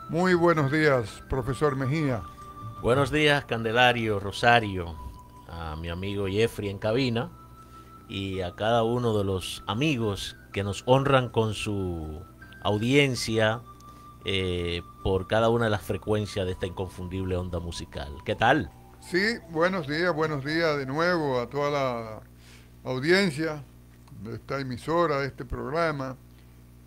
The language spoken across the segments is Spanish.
Muy buenos días, profesor Mejía. Buenos días, Candelario, Rosario, a mi amigo Jeffrey en cabina y a cada uno de los amigos que nos honran con su audiencia por cada una de las frecuencias de esta inconfundible onda musical. ¿Qué tal? Sí, buenos días de nuevo a toda la audiencia de esta emisora, de este programa.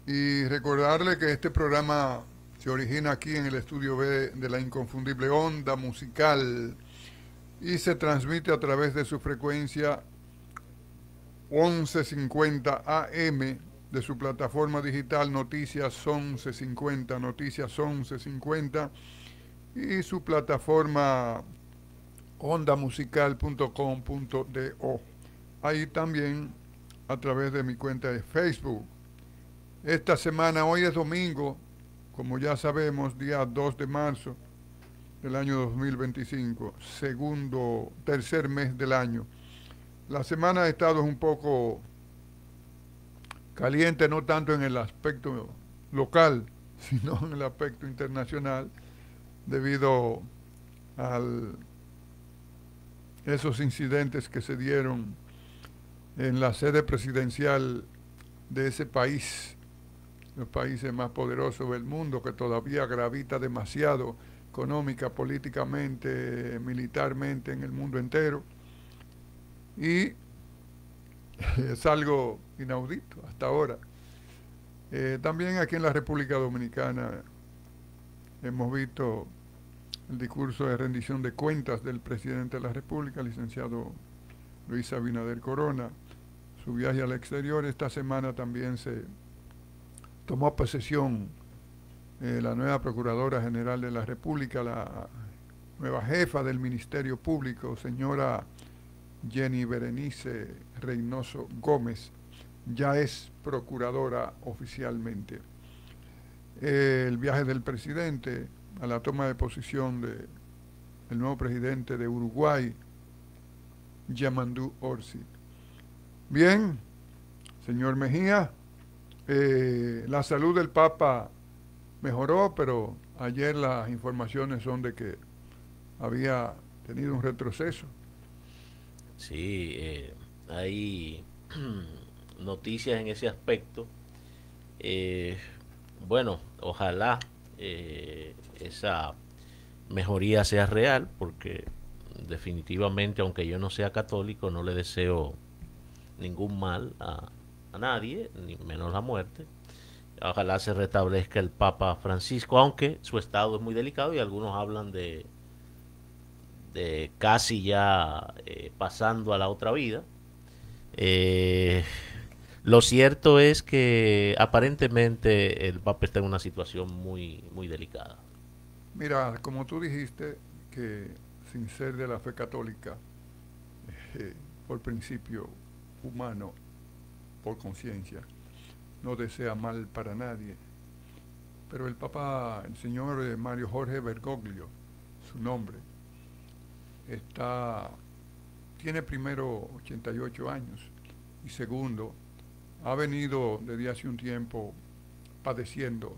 Y recordarle que este programa se origina aquí en el estudio B de la inconfundible onda musical y se transmite a través de su frecuencia 1150 AM, de su plataforma digital Noticias 1150, Noticias 1150, y su plataforma ondamusical.com.do. Ahí también a través de mi cuenta de Facebook. Esta semana, hoy es domingo, como ya sabemos, día 2 de marzo del año 2025, tercer mes del año. La semana ha estado un poco caliente, no tanto en el aspecto local, sino en el aspecto internacional, debido a esos incidentes que se dieron en la sede presidencial de ese país, los países más poderosos del mundo, que todavía gravita demasiado económica, políticamente, militarmente en el mundo entero. Y es algo inaudito hasta ahora. También aquí en la República Dominicana hemos visto el discurso de rendición de cuentas del presidente de la República, licenciado Luis Abinader Corona, su viaje al exterior. Esta semana también se tomó posesión la nueva Procuradora General de la República, la nueva jefa del Ministerio Público, señora Jenny Berenice Reynoso Gómez, ya es procuradora oficialmente. El viaje del presidente a la toma de posición del nuevo presidente de Uruguay, Yamandu Orsi. Bien, señor Mejía, la salud del Papa mejoró, pero ayer las informaciones son de que había tenido un retroceso. Sí, hay noticias en ese aspecto. Eh, bueno, ojalá esa mejoría sea real, porque definitivamente, aunque yo no sea católico, no le deseo ningún mal a nadie, ni menos la muerte. Ojalá se restablezca el Papa Francisco, aunque su estado es muy delicado y algunos hablan de casi ya pasando a la otra vida. Eh, lo cierto es que aparentemente el Papa está en una situación muy delicada. Mira, como tú dijiste, que sin ser de la fe católica, eh, por principio humano, por conciencia, no desea mal para nadie. Pero el Papa, el señor Mario Jorge Bergoglio, su nombre, está, tiene primero 88 años y segundo, ha venido desde hace un tiempo padeciendo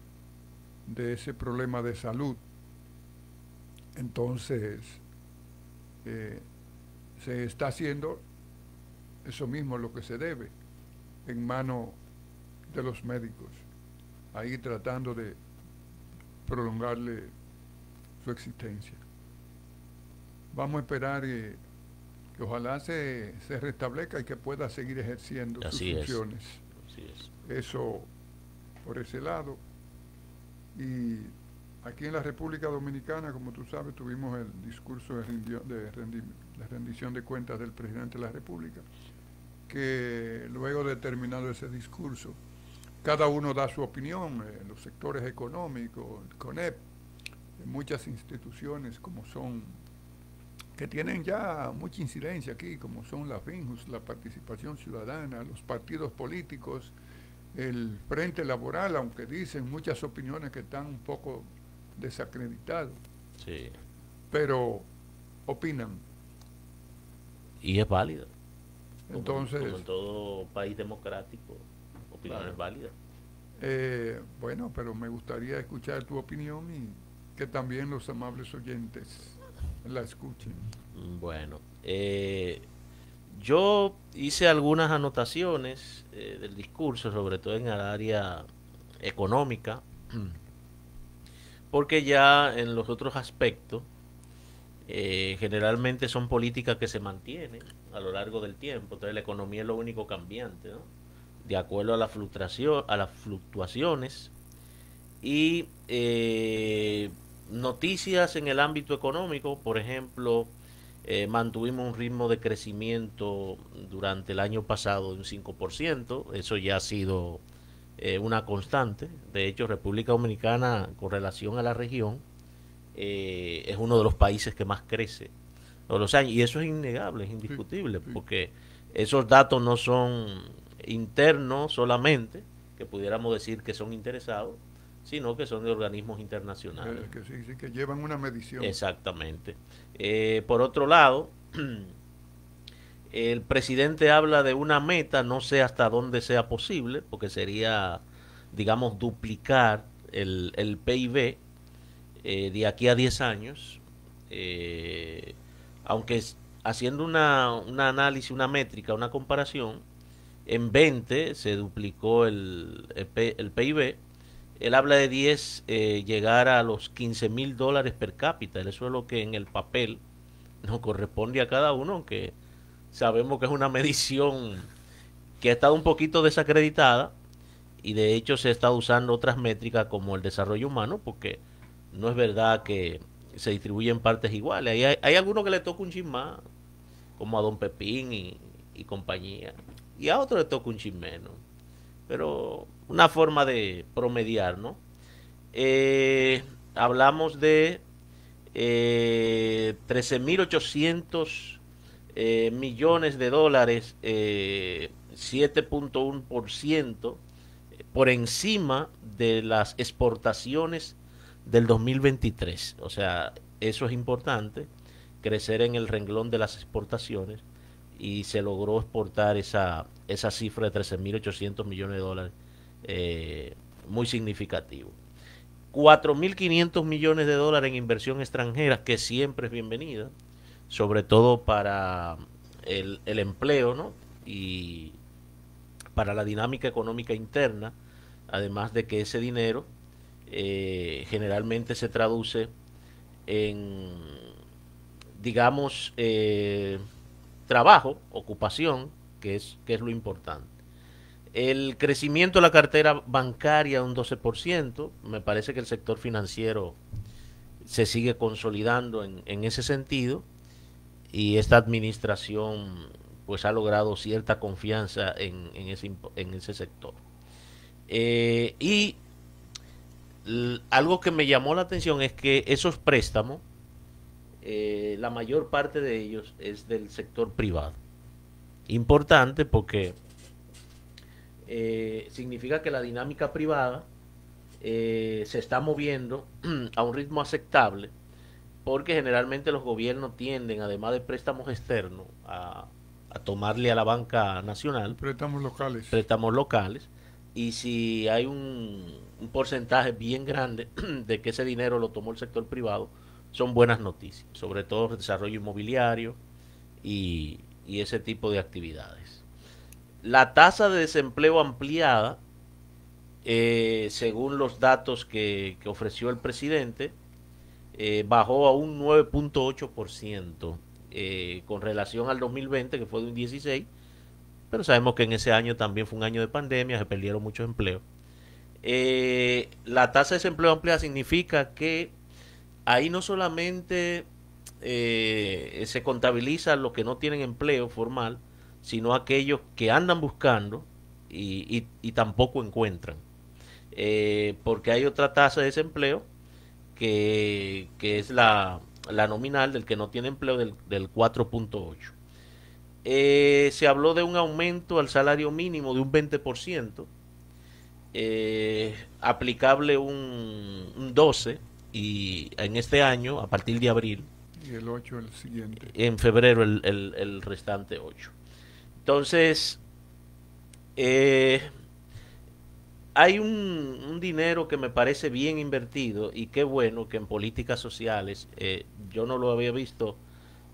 de ese problema de salud. Entonces, eh, se está haciendo eso mismo lo que se debe en manos de los médicos, ahí tratando de prolongarle su existencia. Vamos a esperar que ojalá se restablezca y que pueda seguir ejerciendo sus Así es, funciones. así es. Eso por ese lado. Y aquí en la República Dominicana, como tú sabes, tuvimos el discurso de rendición de cuentas del presidente de la República, que luego de terminado ese discurso, cada uno da su opinión, los sectores económicos, el CONEP, muchas instituciones como son, que tienen ya mucha incidencia aquí, como son la FINJUS, la participación ciudadana, los partidos políticos, el Frente Laboral, aunque dicen muchas opiniones que están un poco desacreditadas, Sí. pero opinan. Y es válida, como Entonces, en todo país democrático, opiniones claro, válidas. Bueno, pero me gustaría escuchar tu opinión y que también los amables oyentes la escuchen. Bueno, yo hice algunas anotaciones del discurso, sobre todo en el área económica, porque ya en los otros aspectos generalmente son políticas que se mantienen a lo largo del tiempo. Entonces la economía es lo único cambiante, ¿no? De acuerdo a a las fluctuaciones y noticias en el ámbito económico, por ejemplo, mantuvimos un ritmo de crecimiento durante el año pasado de un 5%, eso ya ha sido una constante. De hecho, República Dominicana, con relación a la región, es uno de los países que más crece todos los años. Y eso es innegable, es Sí, indiscutible, sí, porque esos datos no son internos solamente, que pudiéramos decir que son interesados, sino que son de organismos internacionales. que sí, sí, que llevan una medición. Exactamente. Por otro lado, el presidente habla de una meta, no sé hasta dónde sea posible, porque sería, digamos, duplicar el PIB de aquí a 10 años, eh, aunque haciendo una análisis, una métrica, una comparación, en 20 se duplicó el PIB. Él habla de 10 llegar a los $15,000 per cápita. Eso es lo que en el papel nos corresponde a cada uno, aunque sabemos que es una medición que ha estado un poquito desacreditada y de hecho se está usando otras métricas como el desarrollo humano, porque no es verdad que se distribuyen partes iguales. Hay algunos que le toca un chin más, como a Don Pepín y compañía, y a otros le toca un chin menos. Pero una forma de promediar, ¿no? Hablamos de 13.800 millones de dólares, 7.1% por encima de las exportaciones del 2023. O sea, eso es importante, crecer en el renglón de las exportaciones y se logró exportar esa cifra de 13.800 millones de dólares, muy significativo. 4.500 millones de dólares en inversión extranjera, que siempre es bienvenida, sobre todo para el empleo, ¿no? Y para la dinámica económica interna, además de que ese dinero generalmente se traduce en, digamos, trabajo, ocupación, que es lo importante. El crecimiento de la cartera bancaria un 12%, me parece que el sector financiero se sigue consolidando en ese sentido y esta administración pues ha logrado cierta confianza en ese sector. Y algo que me llamó la atención es que esos préstamos, la mayor parte de ellos es del sector privado. Importante porque significa que la dinámica privada se está moviendo a un ritmo aceptable, porque generalmente los gobiernos tienden, además de préstamos externos, a tomarle a la banca nacional Préstamos locales. préstamos locales, y si hay un porcentaje bien grande de que ese dinero lo tomó el sector privado, son buenas noticias, sobre todo el desarrollo inmobiliario y ese tipo de actividades. La tasa de desempleo ampliada, según los datos que ofreció el presidente, bajó a un 9.8% con relación al 2020, que fue de un 16%, pero sabemos que en ese año también fue un año de pandemia, se perdieron muchos empleos. La tasa de desempleo ampliada significa que ahí no solamente se contabiliza los que no tienen empleo formal, sino aquellos que andan buscando y tampoco encuentran. Porque hay otra tasa de desempleo que es la nominal del que no tiene empleo del 4.8. Se habló de un aumento al salario mínimo de un 20%, aplicable un 12%, y en este año, a partir de abril, Y el 8 el siguiente. en febrero el restante 8. Entonces, eh, hay un dinero que me parece bien invertido y qué bueno que en políticas sociales, yo no lo había visto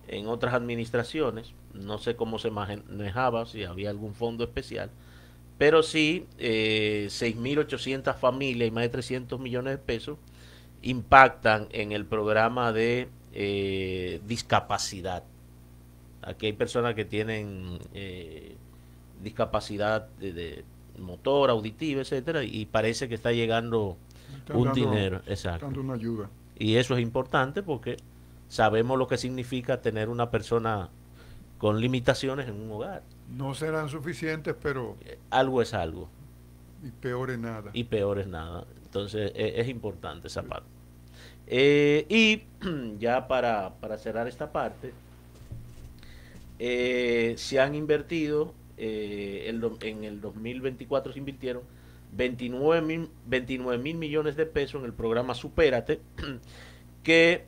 en otras administraciones, no sé cómo se manejaba, si había algún fondo especial, pero sí 6.800 familias y más de 300 millones de pesos impactan en el programa de discapacidad. Aquí hay personas que tienen discapacidad de motor, auditiva, etcétera, y parece que está llegando Están un dando, dinero, exacto. dando una ayuda. Y eso es importante porque sabemos lo que significa tener una persona con limitaciones en un hogar. No serán suficientes, pero Algo es algo y peor es nada. y peor es nada. Entonces es importante esa Sí. parte. Y ya para cerrar esta parte, se han invertido, en el 2024 se invirtieron 29 mil millones de pesos en el programa Supérate, que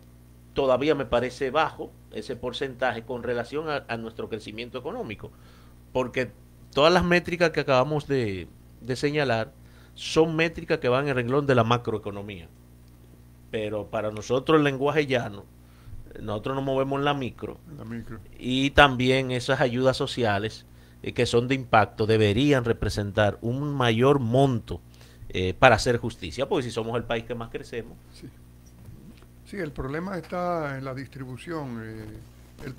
todavía me parece bajo ese porcentaje con relación a nuestro crecimiento económico, porque todas las métricas que acabamos de señalar son métricas que van en el renglón de la macroeconomía, pero para nosotros el lenguaje llano, nosotros nos movemos en la micro, La micro. y también esas ayudas sociales que son de impacto deberían representar un mayor monto para hacer justicia, porque si somos el país que más crecemos. Sí. Sí, el problema está en la distribución. El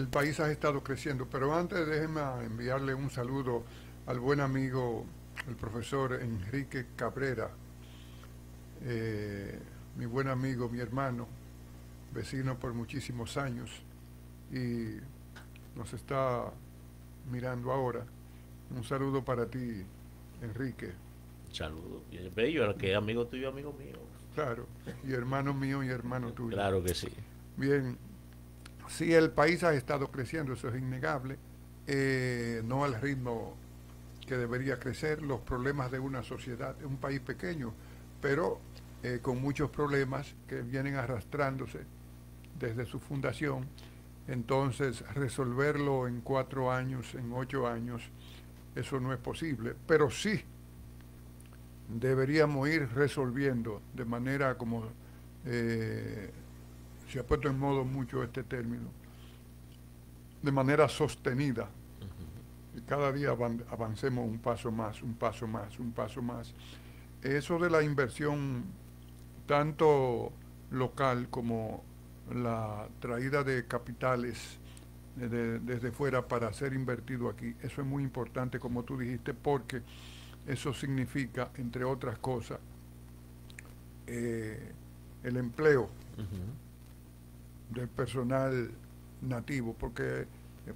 país ha estado creciendo, pero antes déjeme enviarle un saludo al buen amigo, el profesor Enrique Cabrera, eh, mi buen amigo, mi hermano, vecino por muchísimos años, y nos está mirando ahora. Un saludo para ti, Enrique. Saludos. Bello, que es amigo tuyo, amigo mío. Claro, y hermano mío y hermano tuyo. Claro que sí. Bien, sí, el país ha estado creciendo, eso es innegable, no al ritmo que debería crecer, los problemas de una sociedad, un país pequeño, pero con muchos problemas que vienen arrastrándose desde su fundación. Entonces, resolverlo en 4 años, en 8 años, eso no es posible, pero sí deberíamos ir resolviendo de manera como eh, se ha puesto en modo mucho este término, de manera sostenida. Y cada día avancemos un paso más, un paso más, un paso más. Eso de la inversión, tanto local como la traída de capitales desde fuera para ser invertido aquí, eso es muy importante, como tú dijiste, porque eso significa, entre otras cosas, eh, el empleo del personal nativo, porque,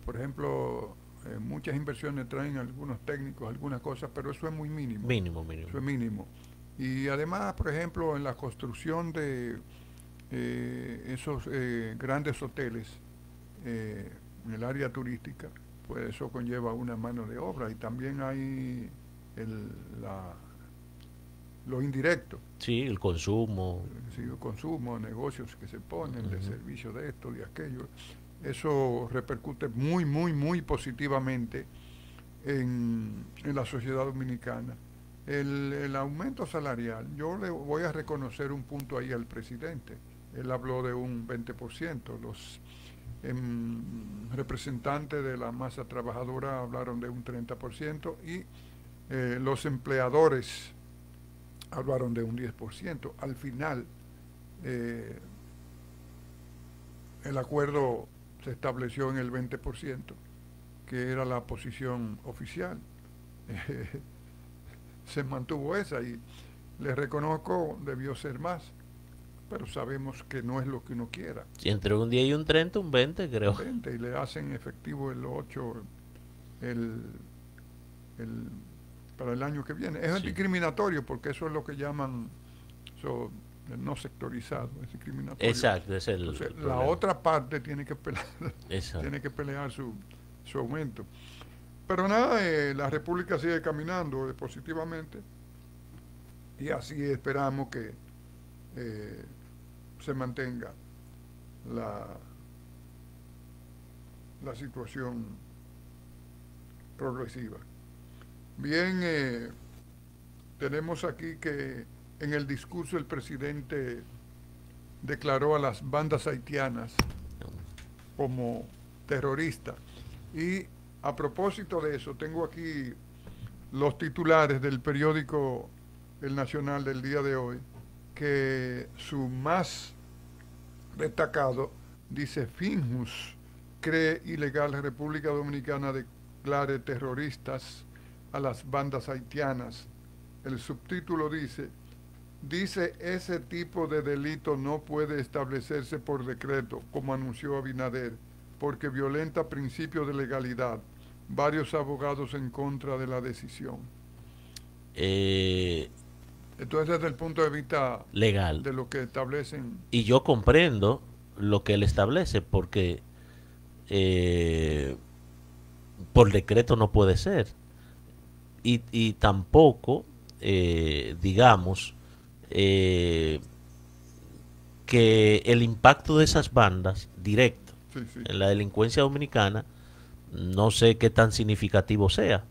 por ejemplo, muchas inversiones traen algunos técnicos, algunas cosas, pero eso es muy mínimo. Mínimo, mínimo. Eso es mínimo. Y además, por ejemplo, en la construcción de esos grandes hoteles en el área turística, pues eso conlleva una mano de obra y también hay el, la, lo indirecto. Sí, el consumo. Sí, consumo, negocios que se ponen, de servicio de esto, de aquello. Eso repercute muy, muy, muy positivamente en la sociedad dominicana. El aumento salarial, yo le voy a reconocer un punto ahí al presidente. Él habló de un 20%. Los representantes de la masa trabajadora hablaron de un 30% y los empleadores hablaron de un 10%. Al final, el acuerdo se estableció en el 20%, que era la posición oficial. Se mantuvo esa y le reconozco, debió ser más, pero sabemos que no es lo que uno quiera. Si entre un 10 y un 30, un 20, creo. 20, y le hacen efectivo el 8 el, el, para el año que viene. Es Sí. discriminatorio porque eso es lo que llaman el no sectorizado, es discriminatorio. Exacto, es Entonces, el la problema. otra parte tiene que pelear, Exacto. tiene que pelear su aumento. Pero nada, la República sigue caminando positivamente y así esperamos que se mantenga la, la situación progresiva. Bien, tenemos aquí que en el discurso el presidente declaró a las bandas haitianas como terroristas. Y a propósito de eso, tengo aquí los titulares del periódico El Nacional del día de hoy, que su más destacado dice: Finjus cree ilegal República Dominicana declare terroristas a las bandas haitianas. El subtítulo dice: ese tipo de delito no puede establecerse por decreto, como anunció Abinader, porque violenta principios de legalidad. Varios abogados en contra de la decisión. Entonces, desde el punto de vista legal. de lo que establecen. Y yo comprendo lo que él establece, porque por decreto no puede ser. Y tampoco, digamos, que el impacto de esas bandas directo en la delincuencia dominicana, no sé qué tan significativo sea.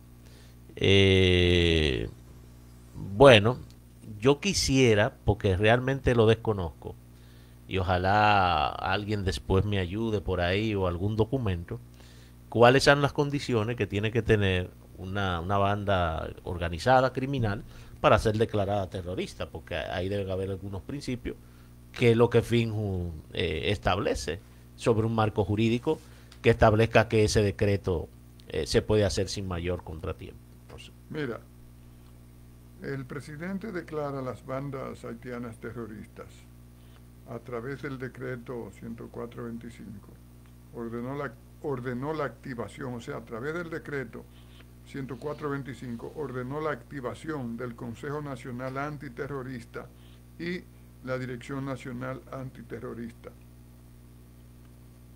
Bueno, yo quisiera, porque realmente lo desconozco, y ojalá alguien después me ayude por ahí o algún documento, cuáles son las condiciones que tiene que tener una banda organizada criminal para ser declarada terrorista, porque ahí deben haber algunos principios que es lo que Finju establece sobre un marco jurídico que establezca que ese decreto se puede hacer sin mayor contratiempo. Entonces, mira, el presidente declara las bandas haitianas terroristas a través del decreto 104-25. Ordenó la activación, o sea, a través del decreto 104-25, ordenó la activación del Consejo Nacional Antiterrorista y la Dirección Nacional Antiterrorista.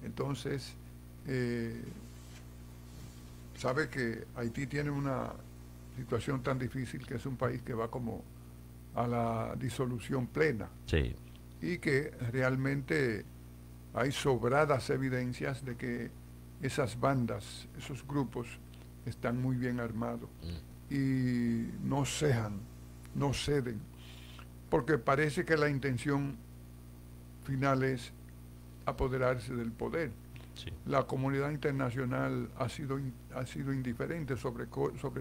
Entonces, sabe que Haití tiene una situación tan difícil, que es un país que va como a la disolución plena. sí. Y que realmente hay sobradas evidencias de que esas bandas, esos grupos, están muy bien armados y no cejan, no ceden, porque parece que la intención final es apoderarse del poder. Sí. La comunidad internacional ha sido indiferente, sobre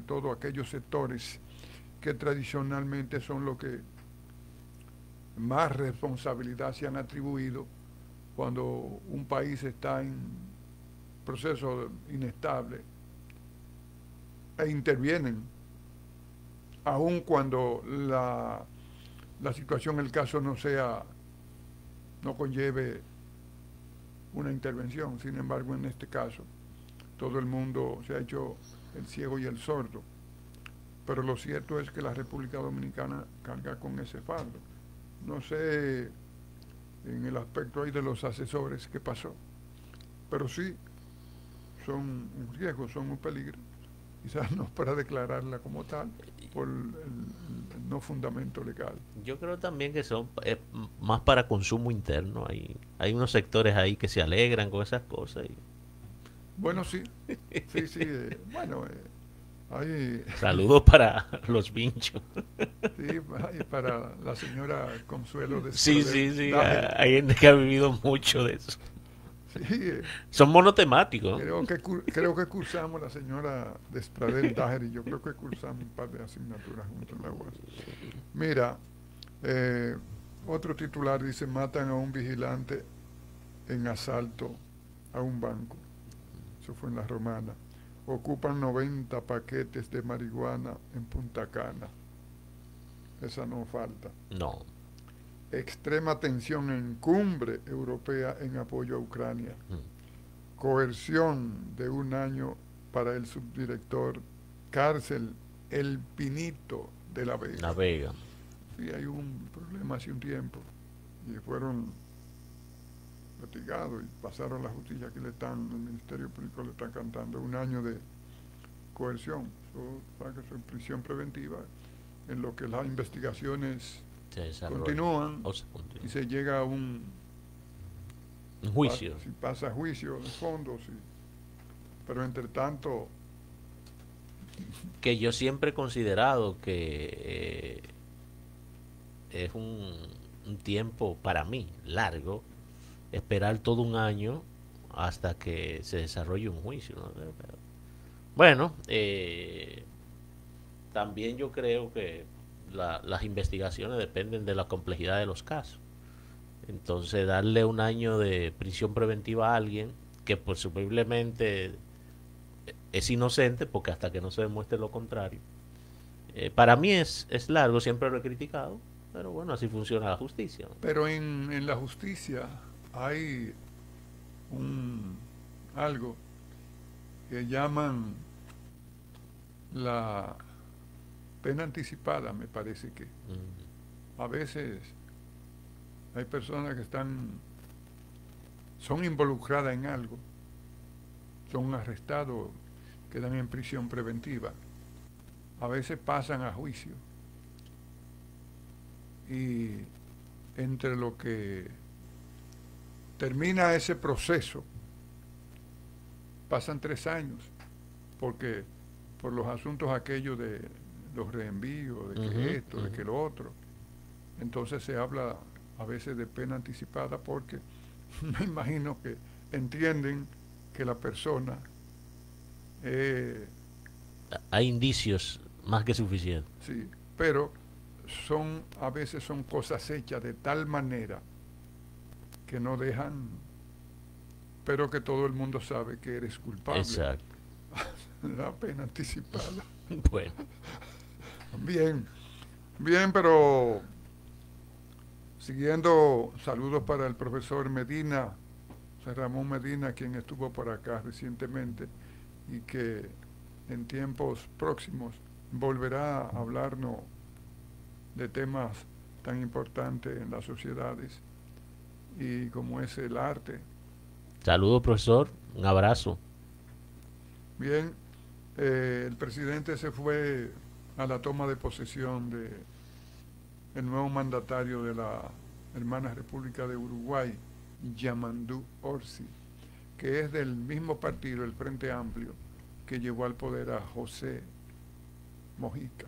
todo aquellos sectores que tradicionalmente son los que más responsabilidad se han atribuido cuando un país está en proceso inestable, e intervienen, aun cuando la situación, el caso no conlleve una intervención. Sin embargo, en este caso, todo el mundo se ha hecho el ciego y el sordo. Pero lo cierto es que la República Dominicana carga con ese fardo. No sé en el aspecto ahí de los asesores qué pasó, pero sí son un riesgo, son un peligro, quizás no para declararla como tal por el no fundamento legal. Yo creo también que son más para consumo interno. Hay unos sectores ahí que se alegran con esas cosas. Bueno, sí, bueno, hay... Saludos para los pinchos. Sí, para la señora Consuelo de Sí, hay gente que ha vivido mucho de eso. Sí, son monotemáticos. Creo que cursamos la señora Despradel Dajer y yo creo que cursamos un par de asignaturas juntos en la UAS. Mira, otro titular dice: matan a un vigilante en asalto a un banco. Eso fue en La Romana. Ocupan 90 paquetes de marihuana en Punta Cana. Esa no falta. No. Extrema tensión en cumbre europea en apoyo a Ucrania. Coerción de 1 año para el subdirector. Cárcel El Pinito de La Vega. La Vega. Sí, hay un problema hace un tiempo. Y fueron litigados y pasaron la justicia. Aquí el Ministerio Público le está cantando 1 año de coerción. Eso es prisión preventiva, en lo que las investigaciones continúan y se llega a un juicio. Si pasa a juicio, en fondo, sí. Pero entre tanto que yo siempre he considerado que es un tiempo para mí largo esperar todo un año hasta que se desarrolle un juicio, ¿no? Bueno, también yo creo que las investigaciones dependen de la complejidad de los casos. Entonces, darle un año de prisión preventiva a alguien que presumiblemente es inocente, porque hasta que no se demuestre lo contrario, para mí es largo, siempre lo he criticado, pero bueno, así funciona la justicia, ¿no? Pero en la justicia hay un algo que llaman la pena anticipada, me parece que a veces hay personas que son involucradas en algo, son arrestados, quedan en prisión preventiva, a veces pasan a juicio y entre lo que termina ese proceso pasan 3 años, porque por los asuntos aquellos de los reenvíos, de que esto, de que lo otro, entonces se habla a veces de pena anticipada porque me imagino que entienden que la persona Hay indicios más que suficientes. sí, pero a veces son cosas hechas de tal manera que no dejan, pero que todo el mundo sabe que eres culpable. Exacto. La pena anticipada. Bueno. Bien, bien, pero siguiendo, saludos para el profesor Medina, José Ramón Medina, quien estuvo por acá recientemente y que en tiempos próximos volverá a hablarnos de temas tan importantes en las sociedades y como es el arte. Saludos, profesor. Un abrazo. Bien, el presidente se fue a la toma de posesión de el nuevo mandatario de la hermana República de Uruguay, Yamandu Orsi, que es del mismo partido, el Frente Amplio, que llevó al poder a José Mojica.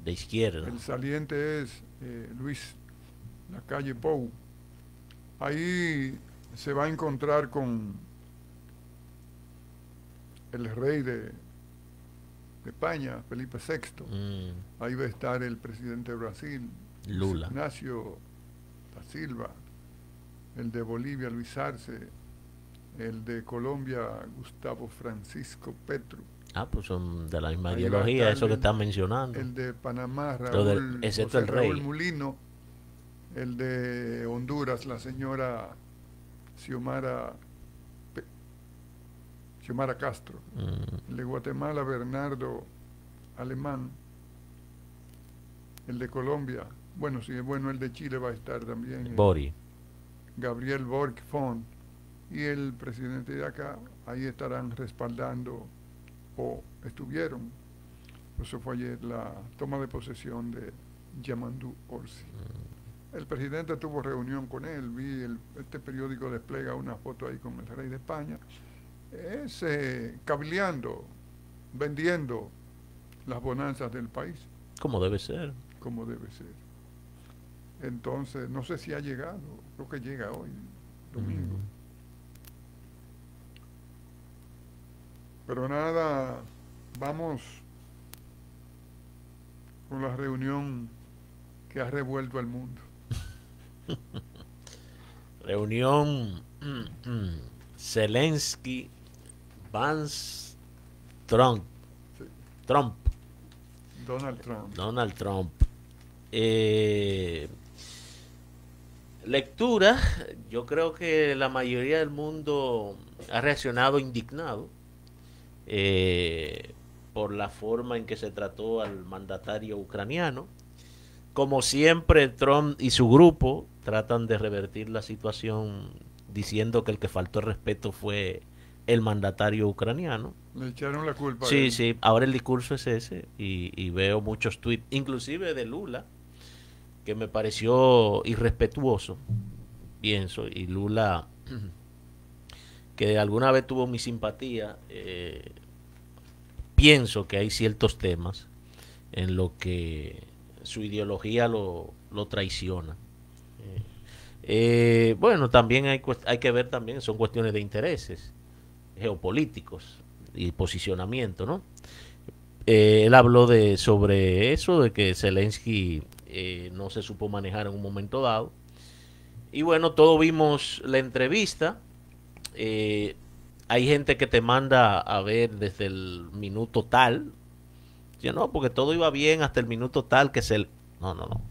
De izquierda. El saliente es Luis Lacalle Pou. Ahí se va a encontrar con el rey de España, Felipe VI. Ahí va a estar el presidente de Brasil, Lula. Ignacio da Silva, el de Bolivia, Luis Arce, el de Colombia, Gustavo Francisco Petro. Pues son de la misma Ahí ideología, eso que están mencionando. El de Panamá, excepto el rey. Raúl Mulino. El de Honduras, la señora Xiomara Castro. El de Guatemala, Bernardo Alemán. El de Colombia, bueno, si es bueno, el de Chile va a estar también. Bori. Gabriel Boric Font. Y el presidente de acá, ahí estarán respaldando, o estuvieron. Eso fue ayer la toma de posesión de Yamandu Orsi. El presidente tuvo reunión con él, vi este periódico despliega una foto ahí con el rey de España, cabildeando, vendiendo las bonanzas del país. Como debe ser. Como debe ser. Entonces, no sé si ha llegado, creo que llega hoy, domingo. Pero nada, vamos con la reunión que ha revuelto al mundo. Reunión Zelensky, Vance, Trump. Sí. Donald Trump. Lectura, yo creo que la mayoría del mundo ha reaccionado indignado por la forma en que se trató al mandatario ucraniano. Como siempre, Trump y su grupo tratan de revertir la situación diciendo que el que faltó el respeto fue el mandatario ucraniano. Le echaron la culpa. Sí, sí, ahora el discurso es ese y veo muchos tweets, inclusive de Lula, que me pareció irrespetuoso, pienso, y Lula, que alguna vez tuvo mi simpatía, pienso que hay ciertos temas en los que su ideología lo traiciona. Bueno, también hay que ver también, son cuestiones de intereses geopolíticos y posicionamiento, ¿no? Él habló sobre eso, de que Zelensky no se supo manejar en un momento dado. Y bueno, todos vimos la entrevista. Eh, Hay gente que te manda a ver desde el minuto tal. Yo no, porque todo iba bien hasta el minuto tal que se... No, no, no.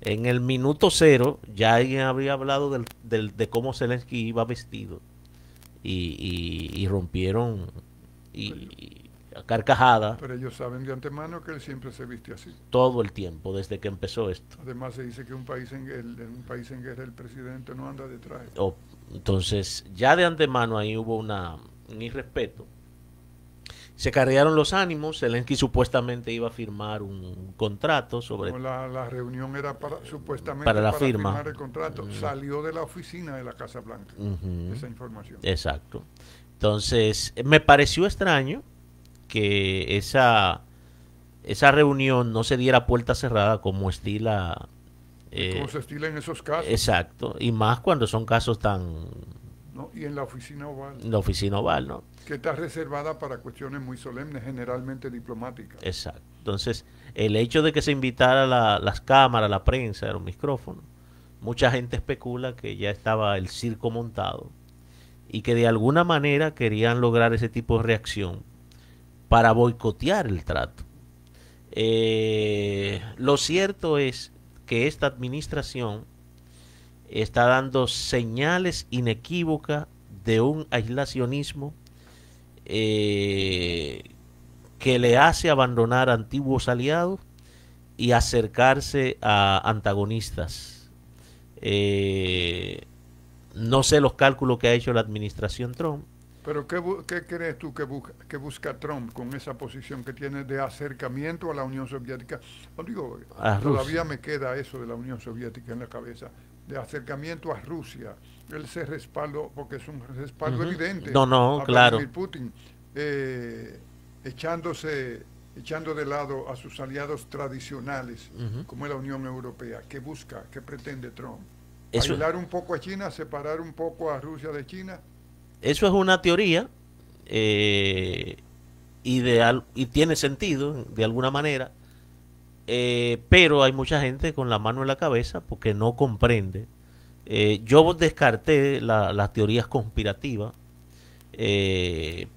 En el minuto cero ya alguien había hablado de cómo Zelensky iba vestido. Y rompieron y a carcajada Pero ellos saben de antemano que él siempre se viste así. todo el tiempo desde que empezó esto. Además se dice que en un país en guerra el presidente no anda de traje. Entonces, ya de antemano ahí hubo un irrespeto. Se cargaron los ánimos. Zelensky supuestamente iba a firmar un contrato sobre... Como la reunión era supuestamente para la para firma. firmar el contrato, salió de la oficina de la Casa Blanca esa información. Exacto. Entonces, me pareció extraño que esa reunión no se diera puerta cerrada como estila... Como se estila en esos casos. Exacto. Y más cuando son casos tan... ¿no? Y en la oficina oval. La oficina oval, ¿no? Que está reservada para cuestiones muy solemnes, generalmente diplomáticas. Exacto. Entonces, el hecho de que se invitara las cámaras, la prensa, los micrófonos, mucha gente especula que ya estaba el circo montado y que de alguna manera querían lograr ese tipo de reacción para boicotear el trato. Lo cierto es que esta administración está dando señales inequívocas de un aislacionismo que le hace abandonar antiguos aliados y acercarse a antagonistas. No sé los cálculos que ha hecho la administración Trump. Pero ¿qué crees tú que busca Trump con esa posición que tiene de acercamiento a la Unión Soviética? Digo, todavía me queda eso de la Unión Soviética en la cabeza, de acercamiento a Rusia. Él se respaldó, porque es un respaldo evidente a claro. Vladimir Putin, echando de lado a sus aliados tradicionales, como es la Unión Europea. ¿Qué busca? ¿Qué pretende Trump? ¿Aislar un poco a China, separar un poco a Rusia de China? Eso es una teoría ideal y tiene sentido de alguna manera, pero hay mucha gente con la mano en la cabeza porque no comprende. Yo descarté las teorías conspirativas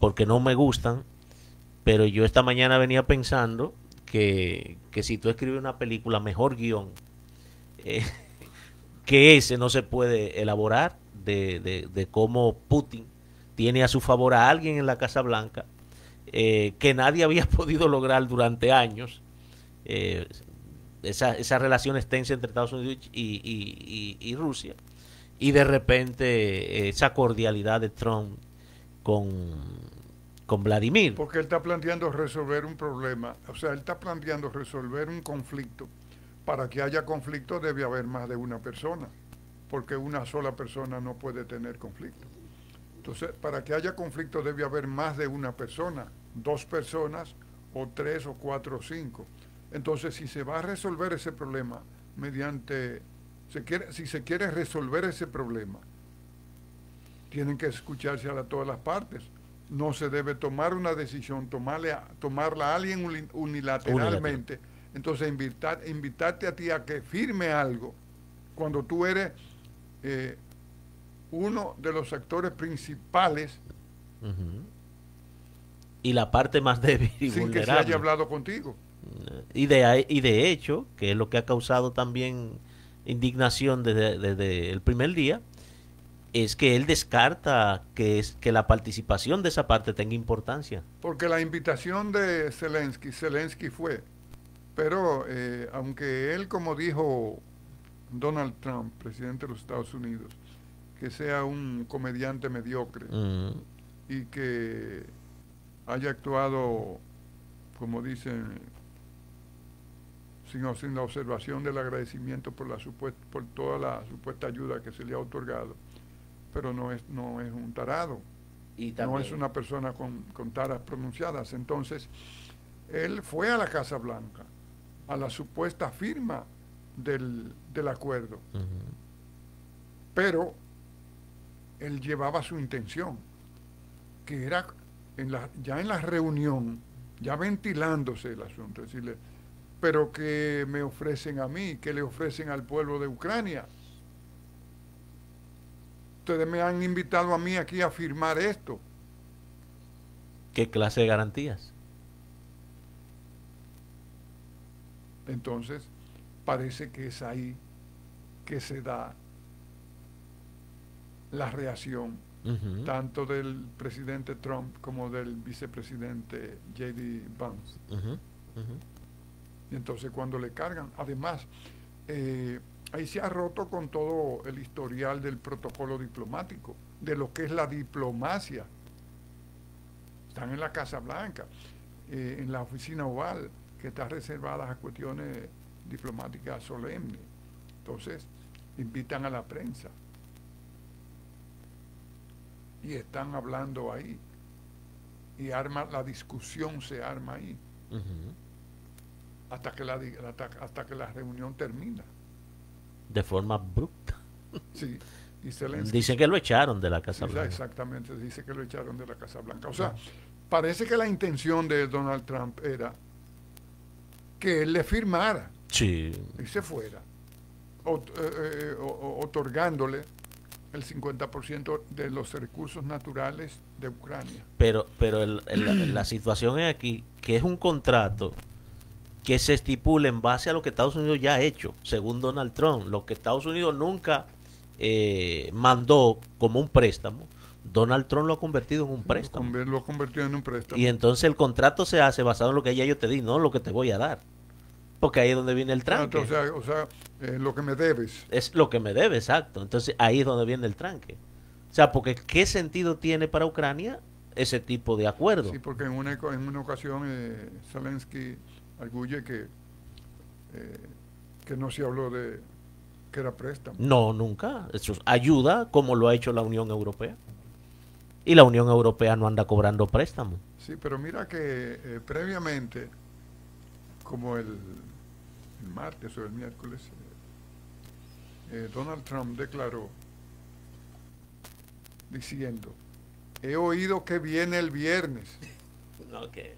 porque no me gustan, pero yo esta mañana venía pensando que si tú escribes una película, mejor guión que ese no se puede elaborar de cómo Putin tiene a su favor a alguien en la Casa Blanca que nadie había podido lograr durante años. Esa relación extensa entre Estados Unidos y Rusia, y de repente esa cordialidad de Trump con Vladimir. Porque él está planteando resolver un problema, o sea, él está planteando resolver un conflicto. Para que haya conflicto debe haber más de una persona, porque una sola persona no puede tener conflicto. Entonces, para que haya conflicto debe haber más de una persona, 2 personas, o 3, o 4, o 5. Entonces, si se va a resolver ese problema si se quiere resolver ese problema, tienen que escucharse a todas las partes. No se debe tomar una decisión, tomarla a alguien unilateralmente. Entonces, invitarte a ti a que firme algo cuando tú eres uno de los actores principales y la parte más débil y sin vulnerable. Que se haya hablado contigo. Y de hecho, que es lo que ha causado también indignación desde el primer día, es que él descarta que la participación de esa parte tenga importancia. Porque la invitación de Zelensky fue, pero aunque él, como dijo Donald Trump, presidente de los Estados Unidos, que sea un comediante mediocre y que haya actuado, como dicen, sin la observación del agradecimiento por toda la supuesta ayuda que se le ha otorgado, pero no es un tarado. Y no es también, una persona con taras pronunciadas. Entonces, él fue a la Casa Blanca, a la supuesta firma del acuerdo, ujú, pero él llevaba su intención, que era ya en la reunión, ya ventilándose el asunto, decirle, pero que me ofrecen a mí, que le ofrecen al pueblo de Ucrania. Ustedes me han invitado a mí aquí a firmar esto. ¿qué clase de garantías? Entonces, parece que es ahí que se da la reacción Ujú, tanto del presidente Trump como del vicepresidente J.D. Vance. ujú, ujú. Y entonces cuando le cargan, además, ahí se ha roto con todo el historial del protocolo diplomático, de lo que es la diplomacia. Están en la Casa Blanca, en la oficina oval, que está reservada a cuestiones diplomáticas solemnes. Entonces, invitan a la prensa y están hablando ahí. Y la discusión se arma ahí, Ujú. hasta que la reunión termina. De forma abrupta. Sí, y Zelensky, Dicen que lo echaron de la Casa sí, Blanca. exactamente, dice que lo echaron de la Casa Blanca. O sea, Ujú. parece que la intención de Donald Trump era que él le firmara Sí, y se fuera, otorgándole el 50% de los recursos naturales de Ucrania. pero la situación es aquí que es un contrato que se estipula en base a lo que Estados Unidos ya ha hecho, según Donald Trump. Lo que Estados Unidos nunca mandó como un préstamo, Donald Trump lo ha convertido en un préstamo. Lo ha convertido en un Y préstamo. entonces el contrato se hace basado en lo que ya yo te di, no lo que te voy a dar. Porque ahí es donde viene el O tranque. sea, lo que me debes. Es lo que me debe, exacto. Entonces ahí es donde viene el tranque. O sea, porque ¿qué sentido tiene para Ucrania ese tipo de acuerdo? Sí, porque en una ocasión Zelensky arguye eh, que no se habló de que era préstamo. No, nunca. Eso es ayuda como lo ha hecho la Unión Europea. Y la Unión Europea no anda cobrando préstamos. Sí, pero mira que previamente, como el martes o el miércoles, Donald Trump declaró diciendo, he oído que viene el viernes. No, que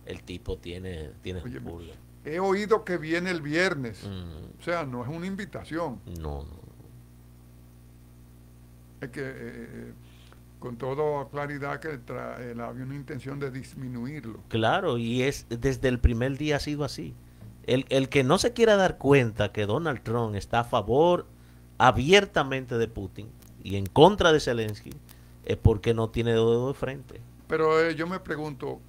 el tipo tiene Oye, pulga. he oído que viene el viernes. Mm, O sea, no es una invitación. no, no. Es que con toda claridad que había una intención de disminuirlo. Claro, y es desde el primer día ha sido así. El que no se quiera dar cuenta que Donald Trump está a favor abiertamente de Putin y en contra de Zelensky es porque no tiene dedo de frente. Pero yo me pregunto,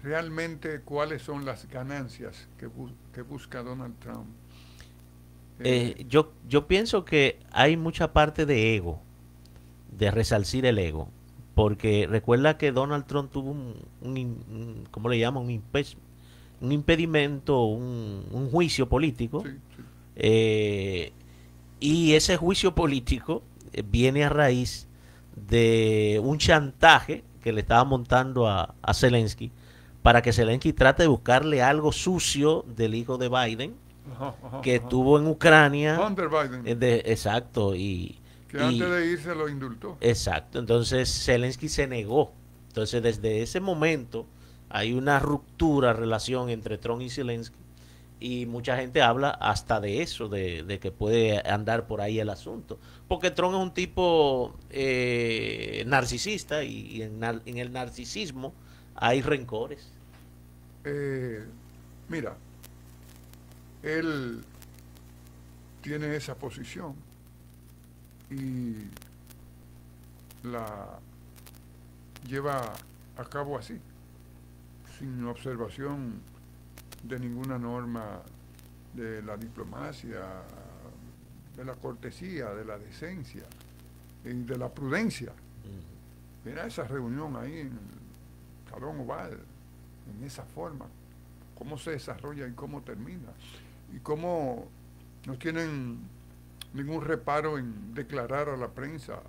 realmente cuáles son las ganancias que busca Donald Trump. Yo pienso que hay mucha parte de ego, de resarcir el ego, porque recuerda que Donald Trump tuvo ¿cómo le llaman? Un impedimento, un juicio político, Sí, sí. eh, y ese juicio político viene a raíz de un chantaje que le estaba montando a Zelensky para que Zelensky trate de buscarle algo sucio del hijo de Biden Ajá, ajá, que ajá. estuvo en Ucrania. Hunter Biden, Exacto, que antes y de irse lo indultó. exacto. Entonces Zelensky se negó. Entonces desde ese momento hay una ruptura relación entre Trump y Zelensky y mucha gente habla hasta de eso, de que puede andar por ahí el asunto. Porque Trump es un tipo narcisista y en el narcisismo hay rencores. Eh, Mira, él tiene esa posición y la lleva a cabo así, sin observación de ninguna norma de la diplomacia, de la cortesía, de la decencia y de la prudencia. Mira esa reunión ahí en el Salón Oval, en esa forma, cómo se desarrolla y cómo termina, y cómo no tienen ningún reparo en declarar a la prensa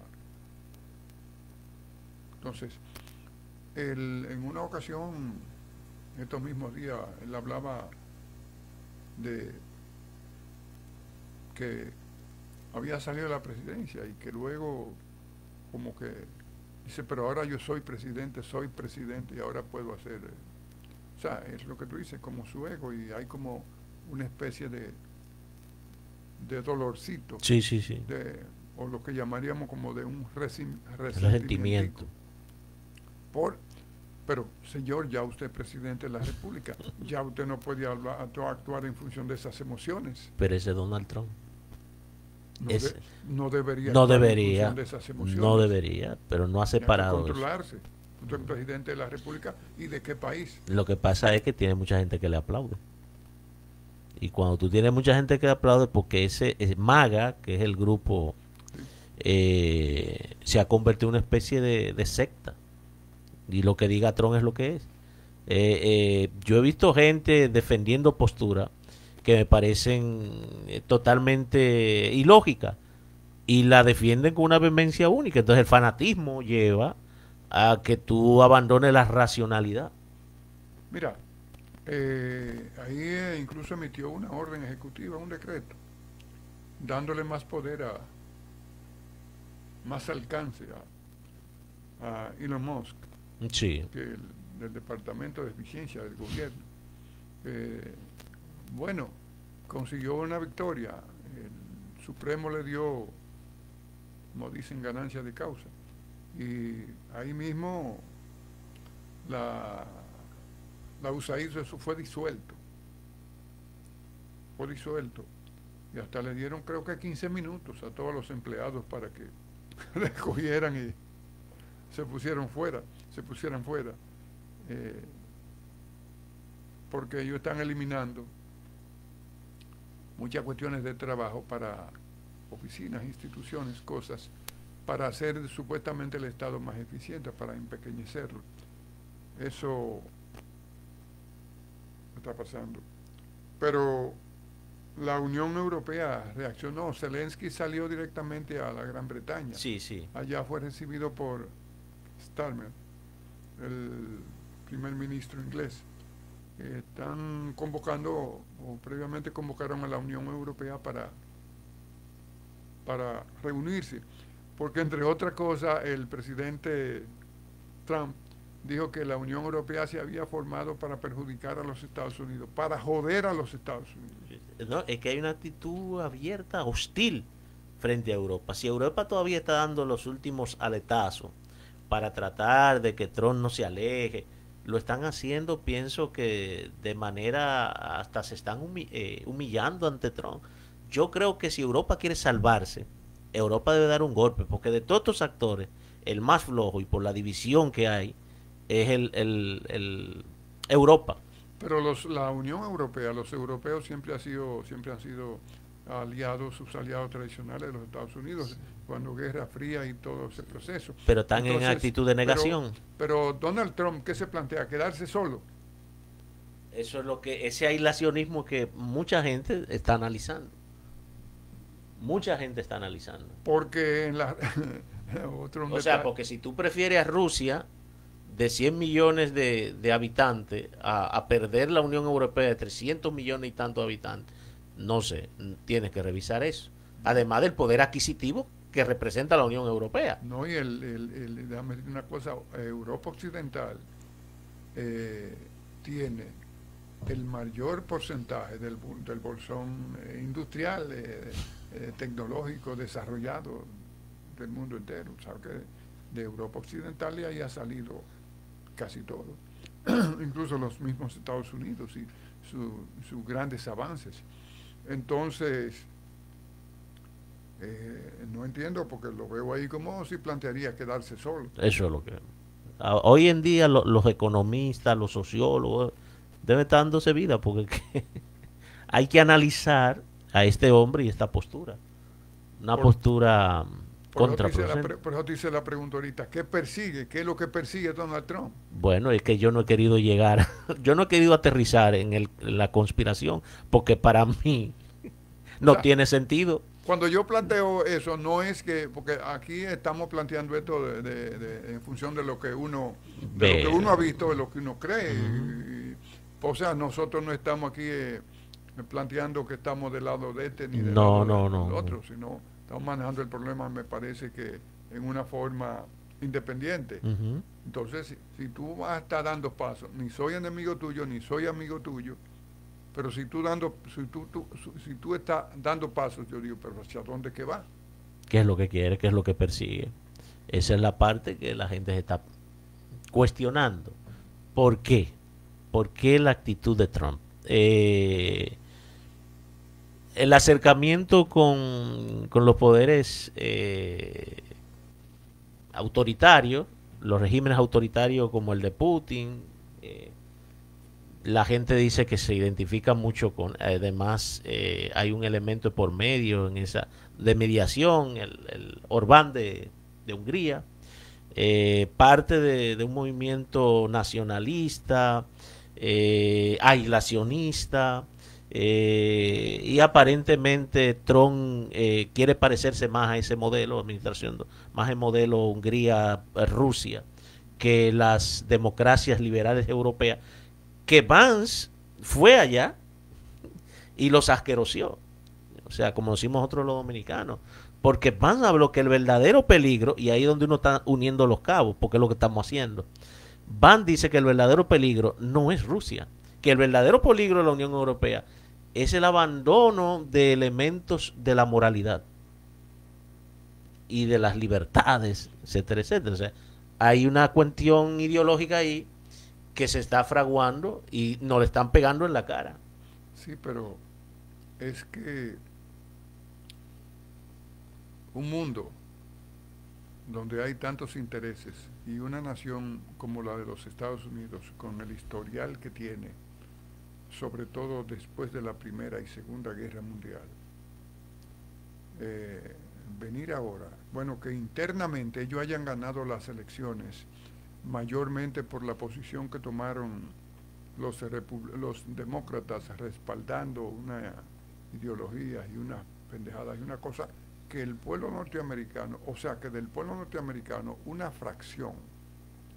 Entonces, en una ocasión, estos mismos días, él hablaba de que había salido de la presidencia y que luego como que dice, pero ahora yo soy presidente y ahora puedo hacer, o sea, es lo que tú dices, como su ego, y hay como una especie de dolorcito, Sí, sí, sí. o lo que llamaríamos como de un Resentimiento. por, pero señor, ya usted es presidente de la República, ya usted no puede actuar en función de esas emociones. Pero ese Donald Trump. No, Ese, no debería no actuar en debería, función de esas emociones. no debería, pero no ha Hay que separado eso. controlarse. Usted es presidente de la República, ¿y de qué país? Lo que pasa es que tiene mucha gente que le aplaude. Y cuando tú tienes mucha gente que le aplaude, porque ese MAGA, que es el grupo, Sí. se ha convertido en una especie de secta. Y lo que diga Trump es lo que es. Yo he visto gente defendiendo posturas que me parecen totalmente ilógicas y la defienden con una vehemencia única. Entonces el fanatismo lleva a que tú abandones la racionalidad. Mira, ahí incluso emitió una orden ejecutiva, un decreto, dándole más poder más alcance a Elon Musk, Sí. que del Departamento de Eficiencia del gobierno. Bueno, consiguió una victoria. El Supremo le dio, como dicen, ganancia de causa. Y ahí mismo la USAID, eso fue disuelto. Fue disuelto. Y hasta le dieron, creo que 15 minutos a todos los empleados para que recogieran y se pusieran fuera. Porque ellos están eliminando muchas cuestiones de trabajo para oficinas, instituciones, cosas, para hacer supuestamente el Estado más eficiente, para empequeñecerlo. Eso está pasando. Pero la Unión Europea reaccionó. Zelensky salió directamente a la Gran Bretaña. Sí, sí. Allá fue recibido por Starmer, el primer ministro inglés. Están convocando, o previamente convocaron a la Unión Europea para reunirse, porque entre otras cosas el presidente Trump dijo que la Unión Europea se había formado para perjudicar a los Estados Unidos, para joder a los Estados Unidos. No, es que hay una actitud abierta, hostil frente a Europa. Si Europa todavía está dando los últimos aletazos para tratar de que Trump no se aleje, lo están haciendo, pienso que de manera, hasta se están humillando ante Trump. Yo creo que si Europa quiere salvarse, Europa debe dar un golpe, porque de todos estos actores, el más flojo y por la división que hay, es el Europa. Pero la Unión Europea, los europeos siempre han sido aliados, sus aliados tradicionales de los Estados Unidos, cuando Guerra Fría y todo ese proceso. Pero están en actitud de negación. Pero Donald Trump, ¿qué se plantea? ¿Quedarse solo? Eso es lo que, ese aislacionismo que mucha gente está analizando. Mucha gente está analizando. Porque en la... o sea, porque si tú prefieres a Rusia de 100 millones de habitantes a perder la Unión Europea de 300 millones y tantos habitantes, no sé, tienes que revisar eso. Además del poder adquisitivo que representa la Unión Europea. No, y déjame decir una cosa, Europa Occidental tiene el mayor porcentaje del bolsón industrial, tecnológico, desarrollado del mundo entero. ¿Sabes que de Europa Occidental y ahí ha salido casi todo? Incluso los mismos Estados Unidos y sus grandes avances. Entonces, no entiendo, porque lo veo ahí como si plantearía quedarse solo. Eso es lo que... Hoy en día los economistas, los sociólogos, deben estar dándose vida, porque hay que analizar a este hombre y esta postura. Una postura contraproducente. Por eso te hice la pregunta ahorita, ¿qué persigue? ¿Qué es lo que persigue Donald Trump? Bueno, es que yo no he querido llegar, yo no he querido aterrizar en la conspiración, porque para mí no tiene sentido. Cuando yo planteo eso, no es que, porque aquí estamos planteando esto en función de lo que uno, de lo que uno ha visto, de lo que uno cree. O sea, nosotros no estamos aquí planteando que estamos del lado de este ni del lado del otro, sino estamos manejando el problema, me parece que en una forma independiente. Entonces, si tú vas a estar dando pasos, ni soy enemigo tuyo, ni soy amigo tuyo, pero si tú estás dando pasos, yo digo, pero ¿hacia dónde que va? ¿Qué es lo que quiere? ¿Qué es lo que persigue? Esa es la parte que la gente se está cuestionando. ¿Por qué? ¿Por qué la actitud de Trump? El acercamiento con los poderes autoritarios, los regímenes autoritarios como el de Putin, la gente dice que se identifica mucho con, además hay un elemento por medio en esa de mediación, el Orbán de Hungría, parte de un movimiento nacionalista, aislacionista, y aparentemente Trump quiere parecerse más a ese modelo, administración, más el modelo Hungría-Rusia, que las democracias liberales europeas, que Vance fue allá y los asquerosió. O sea, como decimos nosotros los dominicanos. Porque Vance habló que el verdadero peligro, y ahí es donde uno está uniendo los cabos, porque es lo que estamos haciendo. Vance dice que el verdadero peligro no es Rusia, que el verdadero peligro de la Unión Europea es el abandono de elementos de la moralidad y de las libertades, etcétera, etcétera. O sea, hay una cuestión ideológica ahí que se está fraguando y nos le están pegando en la cara. Sí, pero es que un mundo donde hay tantos intereses y una nación como la de los Estados Unidos, con el historial que tiene, sobre todo después de la Primera y Segunda Guerra Mundial, venir ahora, bueno, que internamente ellos hayan ganado las elecciones, mayormente por la posición que tomaron los demócratas respaldando una ideología y una pendejada y una cosa que el pueblo norteamericano, o sea que del pueblo norteamericano una fracción,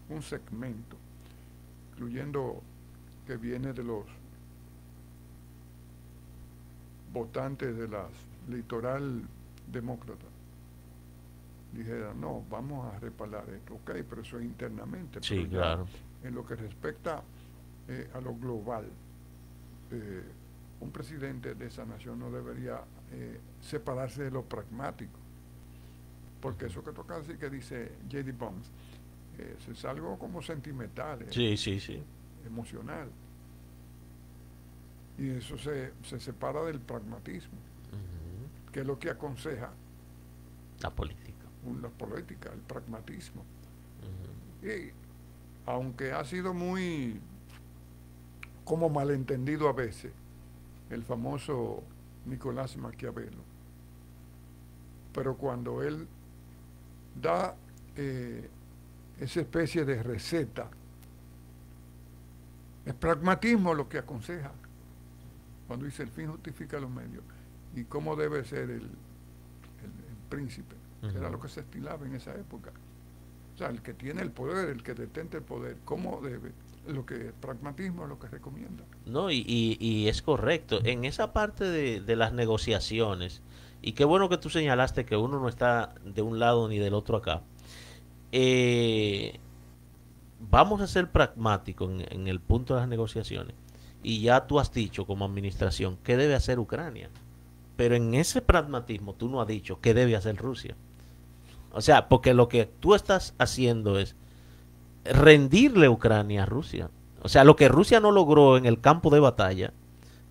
un segmento, incluyendo que viene de los votantes de la litoral demócrata, dijera, no, vamos a respaldar esto, ok, pero eso es internamente. Sí, claro. En lo que respecta a lo global, un presidente de esa nación no debería separarse de lo pragmático, porque eso que toca decir que dice J.D. Vance es algo como sentimental, sí, emocional, y eso se separa del pragmatismo, que es lo que aconseja la política, el pragmatismo. Y aunque ha sido muy como malentendido a veces el famoso Nicolás Maquiavelo, pero cuando él da esa especie de receta, es pragmatismo lo que aconseja cuando dice el fin justifica los medios, y cómo debe ser el príncipe, que era lo que se estilaba en esa época. O sea, el que tiene el poder, el que detenta el poder, cómo debe, lo que el pragmatismo es lo que recomienda. No, y es correcto. En esa parte de las negociaciones, y qué bueno que tú señalaste que uno no está de un lado ni del otro acá, vamos a ser pragmáticos en el punto de las negociaciones. Y ya tú has dicho como administración qué debe hacer Ucrania. Pero en ese pragmatismo tú no has dicho qué debe hacer Rusia. O sea, porque lo que tú estás haciendo es rendirle Ucrania a Rusia. O sea, lo que Rusia no logró en el campo de batalla,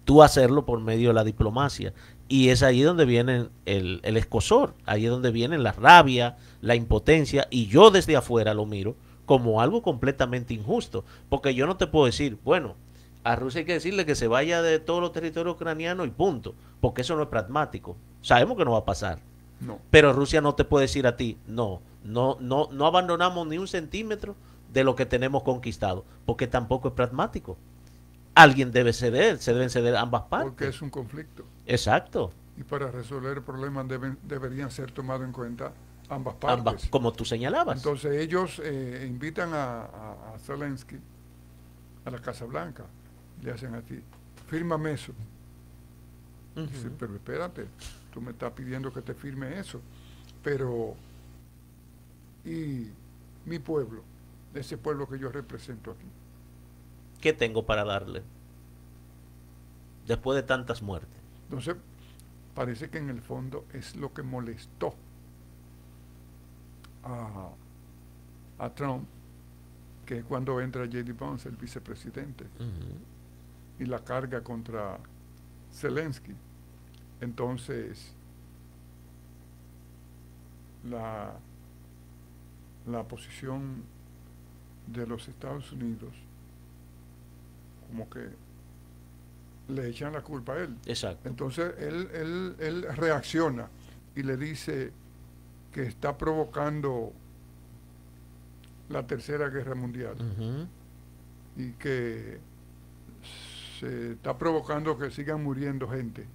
tú hacerlo por medio de la diplomacia. Y es ahí donde viene el escozor, ahí es donde viene la rabia, la impotencia, y yo desde afuera lo miro como algo completamente injusto, porque yo no te puedo decir, bueno, a Rusia hay que decirle que se vaya de todos los territorios ucranianos y punto, porque eso no es pragmático. Sabemos que no va a pasar. No. Pero Rusia no te puede decir a ti, no abandonamos ni un centímetro de lo que tenemos conquistado, porque tampoco es pragmático. Alguien debe ceder, se deben ceder ambas partes. Porque es un conflicto. Exacto. y para resolver el problema deberían ser tomados en cuenta ambas partes. Ambas, como tú señalabas. Entonces ellos invitan a Zelensky a la Casa Blanca, le hacen así, fírmame eso. Dice, pero espérate, tú me estás pidiendo que te firme eso, pero y mi pueblo, ese pueblo que yo represento aquí. ¿Qué tengo para darle? Después de tantas muertes. Entonces, parece que en el fondo es lo que molestó a Trump, que es cuando entra J.D. Vance, el vicepresidente, y la carga contra Zelensky. Entonces, la posición de los Estados Unidos, como que le echan la culpa a él. Exacto. Entonces, él reacciona y le dice que está provocando la Tercera Guerra Mundial y que se está provocando que sigan muriendo gente.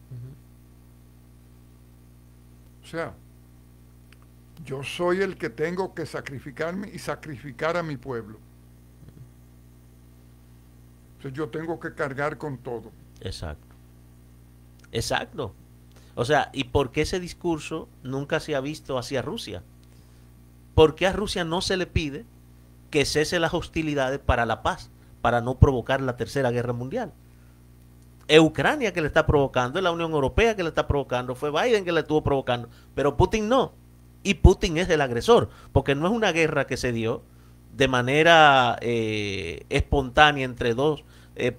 O sea, yo soy el que tengo que sacrificarme y sacrificar a mi pueblo. Entonces yo tengo que cargar con todo. Exacto. Exacto. O sea, ¿y por qué ese discurso nunca se ha visto hacia Rusia? ¿Por qué a Rusia no se le pide que cese las hostilidades para la paz, para no provocar la Tercera Guerra Mundial? Es Ucrania que le está provocando, es la Unión Europea que le está provocando, fue Biden que le estuvo provocando, pero Putin no. Y Putin es el agresor, porque no es una guerra que se dio de manera espontánea entre dos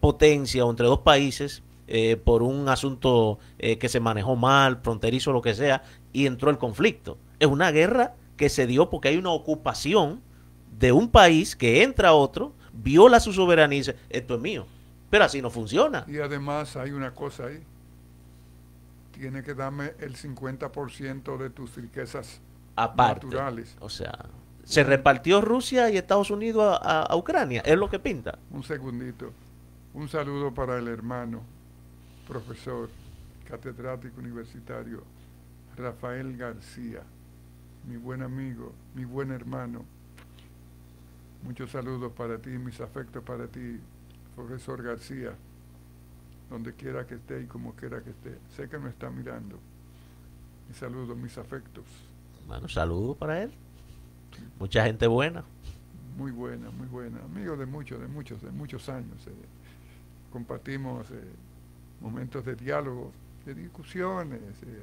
potencias o entre dos países por un asunto que se manejó mal, fronterizo, lo que sea, y entró el conflicto. Es una guerra que se dio porque hay una ocupación de un país que entra a otro, viola su soberanía y dice, esto es mío. Pero así no funciona. Y además hay una cosa ahí. Tiene que darme el 50% de tus riquezas aparte, naturales. O sea, se repartió Rusia y Estados Unidos a Ucrania. Es lo que pinta. Un segundito. Un saludo para el hermano, profesor, catedrático universitario, Rafael García. Mi buen amigo, mi buen hermano. Muchos saludos para ti, mis afectos para ti, profesor García, donde quiera que esté y como quiera que esté. Sé que me está mirando. Mis saludos, mis afectos. Bueno, saludos para él. Mucha gente buena. Muy buena, muy buena. Amigo de muchos años. Compartimos momentos de diálogo, de discusiones,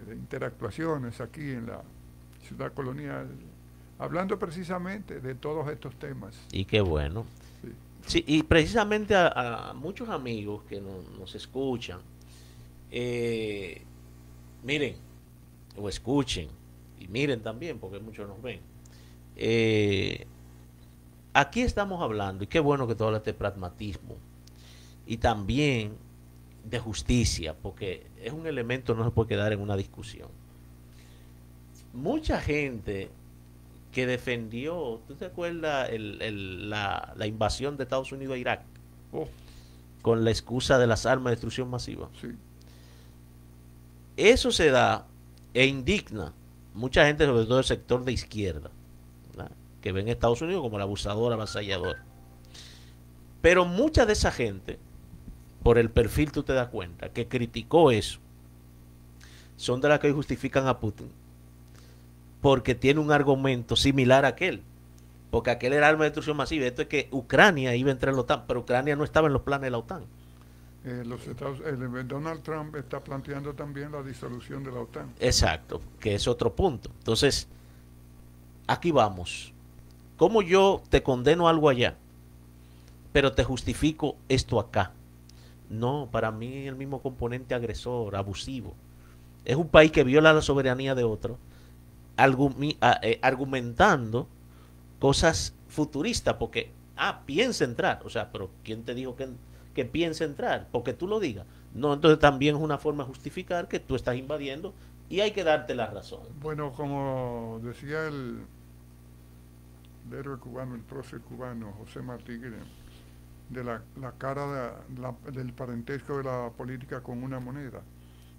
de interactuaciones aquí en la ciudad colonial, hablando precisamente de todos estos temas. Y qué bueno. Sí, y precisamente a muchos amigos que nos escuchan, miren, o escuchen, y miren también, porque muchos nos ven. Aquí estamos hablando, y qué bueno que todo habla de pragmatismo, y también de justicia, porque es un elemento que no se puede quedar en una discusión. Mucha gente que defendió, ¿tú te acuerdas la invasión de Estados Unidos a Irak? Con la excusa de las armas de destrucción masiva. Sí. Eso se da e indigna mucha gente, sobre todo el sector de izquierda, ¿verdad?, que ven a Estados Unidos como el abusador, avasallador. Pero mucha de esa gente, por el perfil tú te das cuenta, que criticó eso, son de las que hoy justifican a Putin, porque tiene un argumento similar a aquel, porque aquel era arma de destrucción masiva. Esto es que Ucrania iba a entrar en la OTAN, pero Ucrania no estaba en los planes de la OTAN. Donald Trump está planteando también la disolución de la OTAN. Exacto, que es otro punto. Entonces, aquí vamos. ¿Cómo yo te condeno algo allá, pero te justifico esto acá? No, para mí el mismo componente agresor, abusivo. Es un país que viola la soberanía de otro, argumentando cosas futuristas, porque, piensa entrar. O sea, pero ¿quién te dijo que piensa entrar? Porque tú lo digas. No, entonces también es una forma de justificar que tú estás invadiendo y hay que darte la razón. Bueno, como decía el héroe cubano, el prócer cubano, José Martí, de la cara del parentesco de la política con una moneda.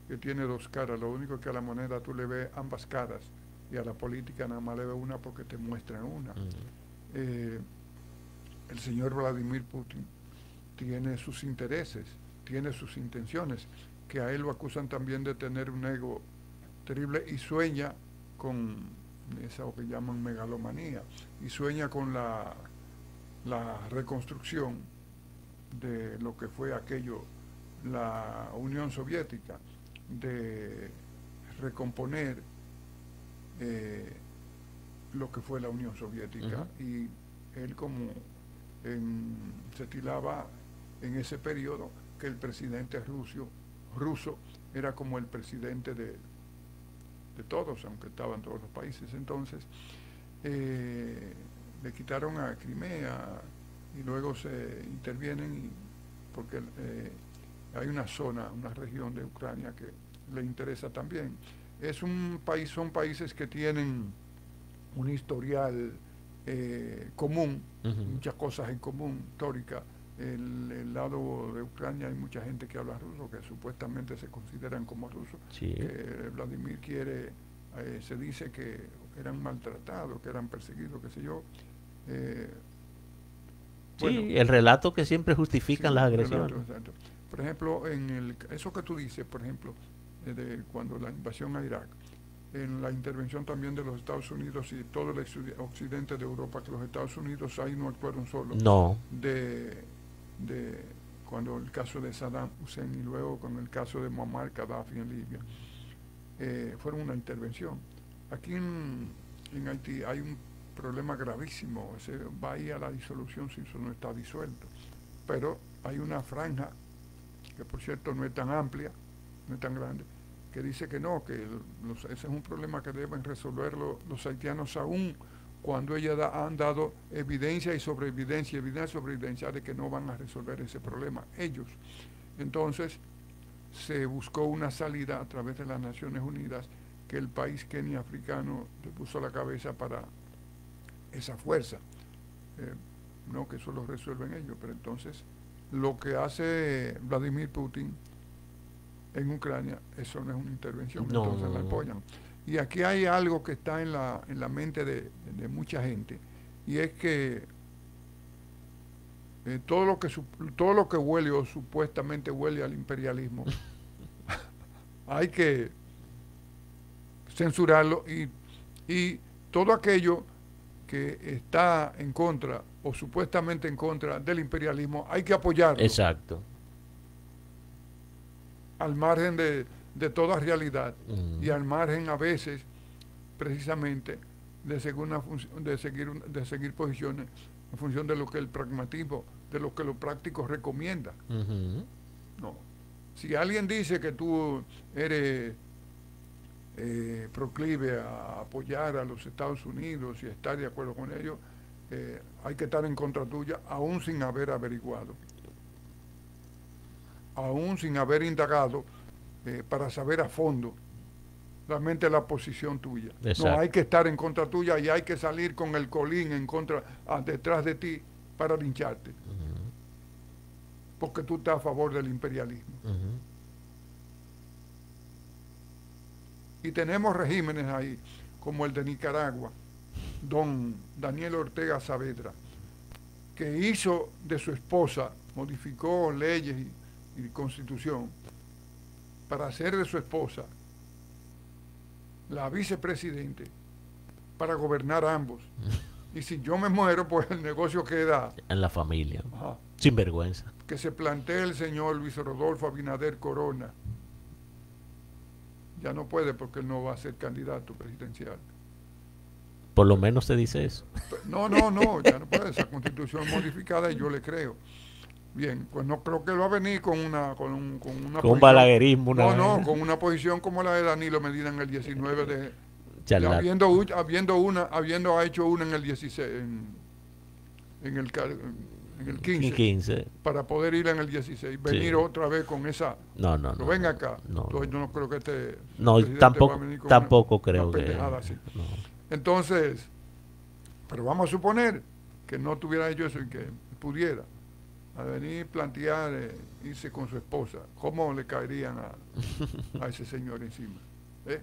que tiene dos caras. Lo único que a la moneda tú le ves ambas caras y a la política nada más le ves una porque te muestran una. El señor Vladimir Putin tiene sus intereses, tiene sus intenciones, que a él lo acusan también de tener un ego terrible y sueña con esa que llaman megalomanía, y sueña con la reconstrucción de lo que fue aquello, la Unión Soviética, de recomponer lo que fue la Unión Soviética. Y él como se estilaba en ese periodo que el presidente ruso era como el presidente de todos, aunque estaban todos los países. Entonces le quitaron a Crimea y luego se intervienen porque hay una zona, una región de Ucrania que le interesa también. Son países que tienen un historial común, muchas cosas en común, histórica. El lado de Ucrania hay mucha gente que habla ruso, que supuestamente se consideran como rusos. Sí. Vladimir se dice que eran maltratados, que eran perseguidos, qué sé yo. Bueno, el relato que siempre justifican las agresiones. Relato, por ejemplo, eso que tú dices, por ejemplo, cuando la invasión a Irak, en la intervención también de los Estados Unidos y todo el occidente de Europa, que los Estados Unidos ahí no actuaron solos. No. Cuando el caso de Saddam Hussein y luego con el caso de Muammar Gaddafi en Libia, fueron una intervención. Aquí en Haití hay un problema gravísimo, se va a ir a la disolución si eso no está disuelto, pero hay una franja, que por cierto no es tan amplia, no es tan grande, que dice que no, que ese es un problema que deben resolver los haitianos aún cuando ellos han dado evidencia sobre evidencia de que no van a resolver ese problema ellos. Entonces se buscó una salida a través de las Naciones Unidas, que el país Kenia africano le puso la cabeza para esa fuerza, no que eso lo resuelven ellos, pero entonces lo que hace Vladimir Putin en Ucrania, eso no es una intervención, entonces la apoyan. Y aquí hay algo que está en la mente de mucha gente, y es que todo lo que huele o supuestamente huele al imperialismo hay que censurarlo, y todo aquello que está en contra o supuestamente en contra del imperialismo hay que apoyarlo. Exacto. Al margen de toda realidad y al margen a veces precisamente de seguir posiciones en función de lo que el pragmatismo, de lo que lo práctico recomienda. No. Si alguien dice que tú eres proclive a apoyar a los Estados Unidos y estar de acuerdo con ellos, hay que estar en contra tuya, aún sin haber averiguado, aún sin haber indagado, para saber a fondo realmente la posición tuya. Exacto. No hay que estar en contra tuya y hay que salir con el colín en contra, detrás de ti para lincharte, porque tú estás a favor del imperialismo. Y tenemos regímenes ahí, como el de Nicaragua, don Daniel Ortega Saavedra, que hizo de su esposa, modificó leyes y constitución para hacer de su esposa la vicepresidente, para gobernar ambos. Y si yo me muero, pues el negocio queda en la familia. Sin vergüenza. Que se plantee el señor Luis Rodolfo Abinader Corona. Ya no puede, porque él no va a ser candidato presidencial. Por lo menos se dice eso. No, ya no puede. Esa constitución modificada y yo le creo. Bien, pues no creo que él va a venir con una un balaguerismo. Con una posición como la de Danilo Medina en el 19 habiendo hecho una en el 16, en el 15, para poder ir en el 16, venir otra vez con esa. No, venga acá. No, entonces yo no creo que tampoco creo que. Así. No. Entonces, pero vamos a suponer que no tuviera hecho eso y que pudiera. a venir plantear irse con su esposa, ¿cómo le caerían a ese señor encima? ¿Eh?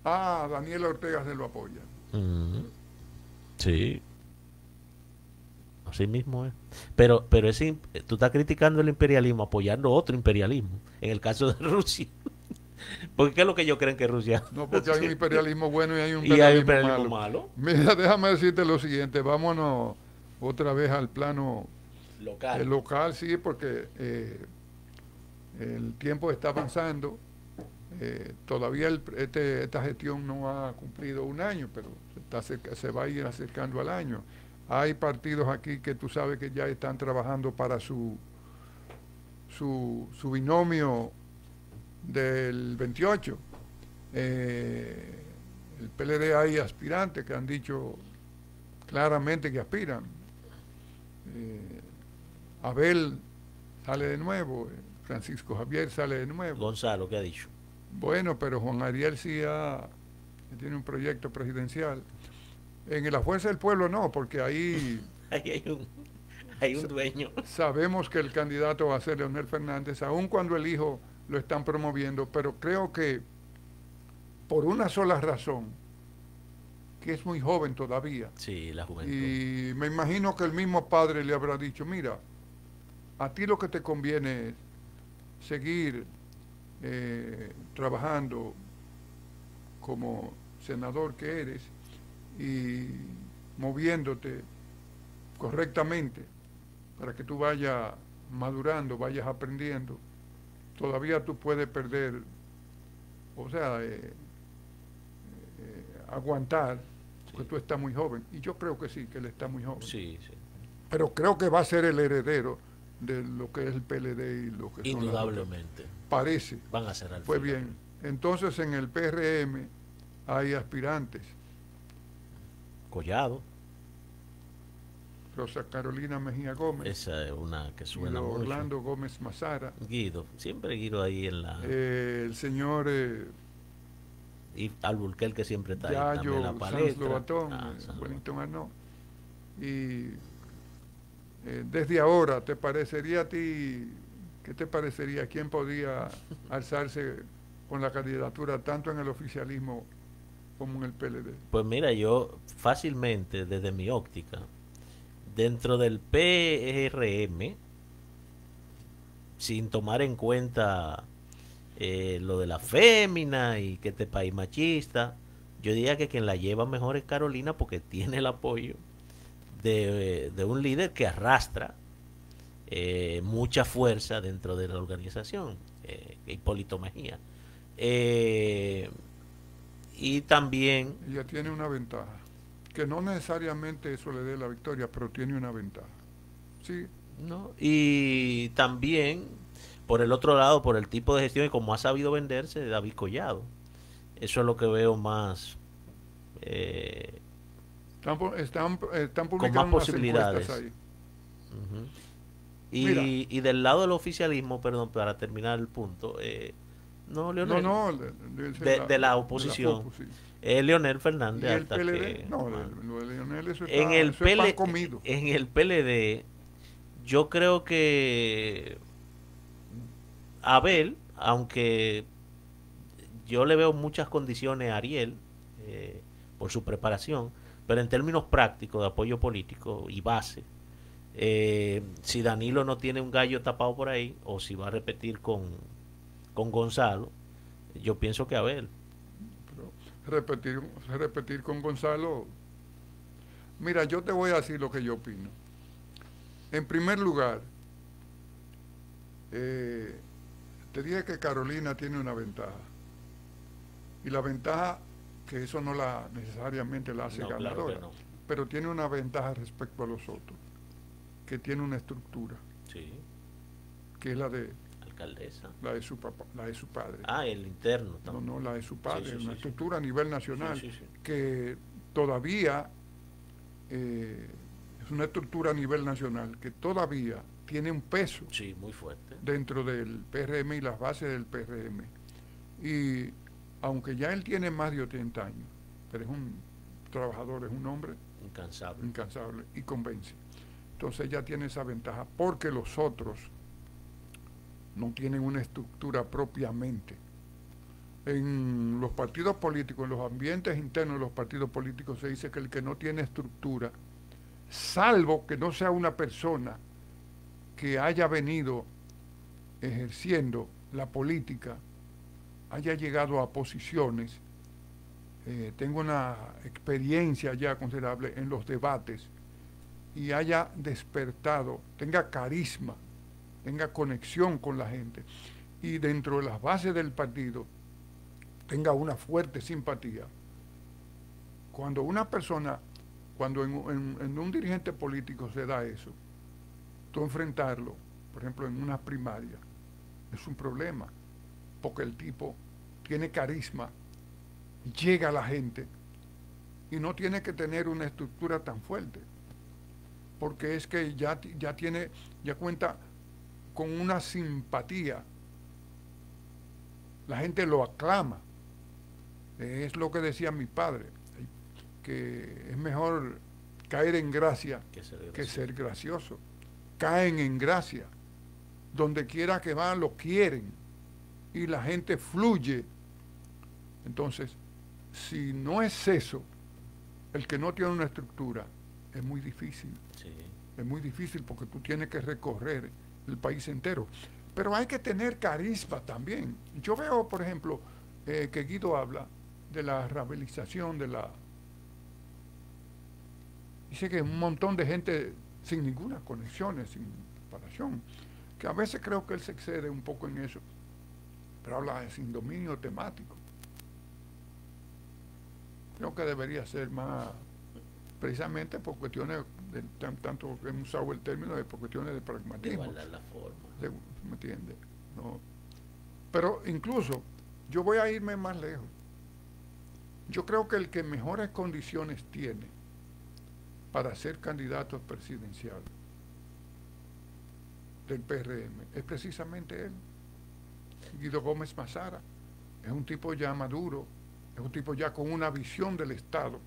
Ah, Daniel Ortega se lo apoya. Sí, así mismo es. Pero tú estás criticando el imperialismo apoyando otro imperialismo, en el caso de Rusia. Porque ¿qué es lo que ellos creen que Rusia? No, porque hay un imperialismo bueno y hay un Y hay un imperialismo imperialismo malo. malo. Mira, déjame decirte lo siguiente, vámonos otra vez al plano Local. local, sí, porque el tiempo está avanzando. Todavía esta gestión no ha cumplido un año, pero se va a ir acercando al año. Hay partidos aquí que tú sabes que ya están trabajando para su binomio del 28. El PLD hay aspirantes que han dicho claramente que aspiran. Abel sale de nuevo, Francisco Javier sale de nuevo. Gonzalo, ¿qué ha dicho? Bueno, pero Juan Ariel sí tiene un proyecto presidencial. En la Fuerza del Pueblo no, porque ahí Ahí hay un dueño. sabemos que el candidato va a ser Leonel Fernández, aun cuando el hijo lo están promoviendo, pero creo que por una sola razón, que es muy joven todavía. Sí, la juventud. Y me imagino que el mismo padre le habrá dicho, mira, a ti lo que te conviene es seguir trabajando como senador que eres y moviéndote correctamente para que tú vayas madurando, vayas aprendiendo. Todavía tú puedes perder, o sea, aguantar, porque tú estás muy joven. Y yo creo que sí, que él está muy joven. Sí, sí. Pero creo que va a ser el heredero de lo que es el PLD y lo que son las otras. Indudablemente. Parece. Van a cerrar. Pues bien, entonces en el PRM hay aspirantes. Collado. Rosa Carolina Mejía Gómez. Esa es una que suena Guido mucho. Orlando Gómez Mazara. Guido. Siempre Guido ahí en la... El señor y Alburquerque siempre está ahí. Yayo También la Sanz palestra. Lobatón, Wellington Arnaud. Y desde ahora, ¿te parecería a ti, qué te parecería, quién podría alzarse con la candidatura tanto en el oficialismo como en el PLD? Pues mira, yo fácilmente, desde mi óptica, dentro del PRM, sin tomar en cuenta lo de la fémina y que este país machista, yo diría que quien la lleva mejor es Carolina porque tiene el apoyo de un líder que arrastra mucha fuerza dentro de la organización, Hipólito Mejía. Y también... Ella tiene una ventaja, que no necesariamente eso le dé la victoria, pero tiene una ventaja. Sí. ¿no? Y también, por el otro lado, por el tipo de gestión y como ha sabido venderse, David Collado. Eso es lo que veo más... Están con publicando más unas posibilidades. encuestas ahí. Uh-huh. Mira. Y del lado del oficialismo, perdón, para terminar el punto, no, Leonel. No, de la oposición. Sí. Leonel Fernández. ¿Y el PLD? No, lo de Leonel, eso está, en el eso es pan comido. En el PLD, yo creo que Abel, aunque yo le veo muchas condiciones a Ariel por su preparación, pero en términos prácticos de apoyo político y base, si Danilo no tiene un gallo tapado por ahí, o si va a repetir con Gonzalo, yo pienso que Abel. Pero repetir con Gonzalo. Mira, yo te voy a decir lo que yo opino. En primer lugar, te dije que Carolina tiene una ventaja. Y la ventaja, que eso no la necesariamente la hace ganadora, claro, pero tiene una ventaja respecto a los otros, que tiene una estructura, sí, que es la de alcaldesa, la de su papá, la de su padre. Ah, el interno también. No, la de su padre, sí, una estructura a nivel nacional, sí, que todavía es una estructura a nivel nacional que todavía tiene un peso, sí, muy fuerte, dentro del PRM y las bases del PRM. Y aunque ya él tiene más de 80 años, pero es un trabajador, es un hombre incansable y convence. Entonces ella tiene esa ventaja, porque los otros no tienen una estructura propiamente. En los partidos políticos, en los ambientes internos de los partidos políticos, se dice que el que no tiene estructura, salvo que no sea una persona que haya venido ejerciendo la política, haya llegado a posiciones, tengo una experiencia ya considerable en los debates, y haya despertado, tenga carisma, tenga conexión con la gente, y dentro de las bases del partido tenga una fuerte simpatía. Cuando una persona, cuando en un dirigente político se da eso, tú enfrentarlo, por ejemplo, en una primaria, es un problema, porque el tipo tiene carisma, llega a la gente, y no tiene que tener una estructura tan fuerte, porque es que ya cuenta con una simpatía, la gente lo aclama. Es lo que decía mi padre, que es mejor caer en gracia que ser gracioso. Caen en gracia, donde quiera que van lo quieren, y la gente fluye. Entonces, si no es eso, el que no tiene una estructura, es muy difícil. Sí. Es muy difícil, porque tú tienes que recorrer el país entero. Pero hay que tener carisma también. Yo veo, por ejemplo, que Guido habla de la rehabilitación dice que un montón de gente sin ninguna conexión, sin preparación, que a veces creo que él se excede un poco en eso, pero habla de sin dominio temático. Creo que debería ser más, precisamente por cuestiones, tanto que hemos usado el término, por cuestiones de pragmatismo. De la forma. ¿Me entiende? No. Pero incluso, yo voy a irme más lejos. Yo creo que el que mejores condiciones tiene para ser candidato presidencial del PRM es precisamente él, Guido Gómez Mazara. Es un tipo ya maduro, es un tipo ya con una visión del Estado.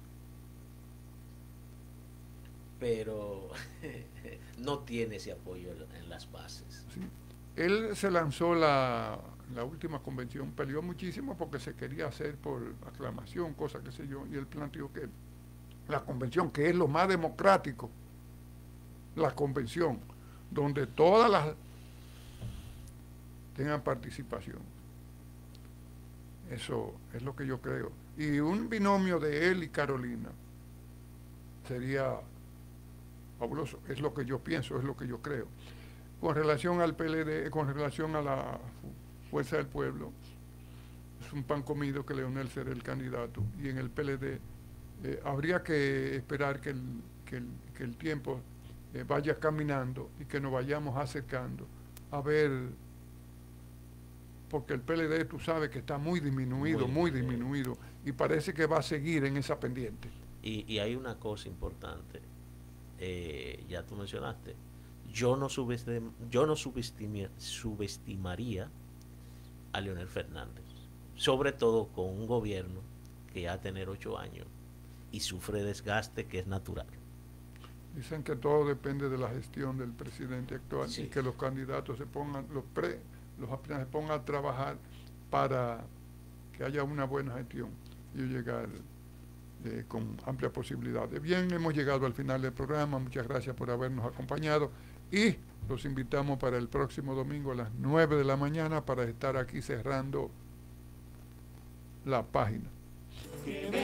Pero no tiene ese apoyo en las bases. Sí. Él se lanzó la última convención, peleó muchísimo porque se quería hacer por aclamación, cosa que sé yo, y él planteó que la convención, que es lo más democrático, la convención, donde todas las tengan participación. Eso es lo que yo creo. Y un binomio de él y Carolina sería fabuloso. Es lo que yo pienso, es lo que yo creo. Con relación al PLD, con relación a la Fuerza del Pueblo, es un pan comido que Leonel será el candidato. Y en el PLD habría que esperar que el tiempo vaya caminando y que nos vayamos acercando a ver, porque el PLD tú sabes que está muy disminuido, y parece que va a seguir en esa pendiente. Y hay una cosa importante, ya tú mencionaste, yo no subestimaría a Leonel Fernández, sobre todo con un gobierno que ya tener 8 años y sufre desgaste que es natural. Dicen que todo depende de la gestión del presidente actual, sí, y que los candidatos los aspirantes se pongan a trabajar para que haya una buena gestión y llegar con amplias posibilidades. Bien, hemos llegado al final del programa. Muchas gracias por habernos acompañado y los invitamos para el próximo domingo a las 9 de la mañana para estar aquí cerrando la página.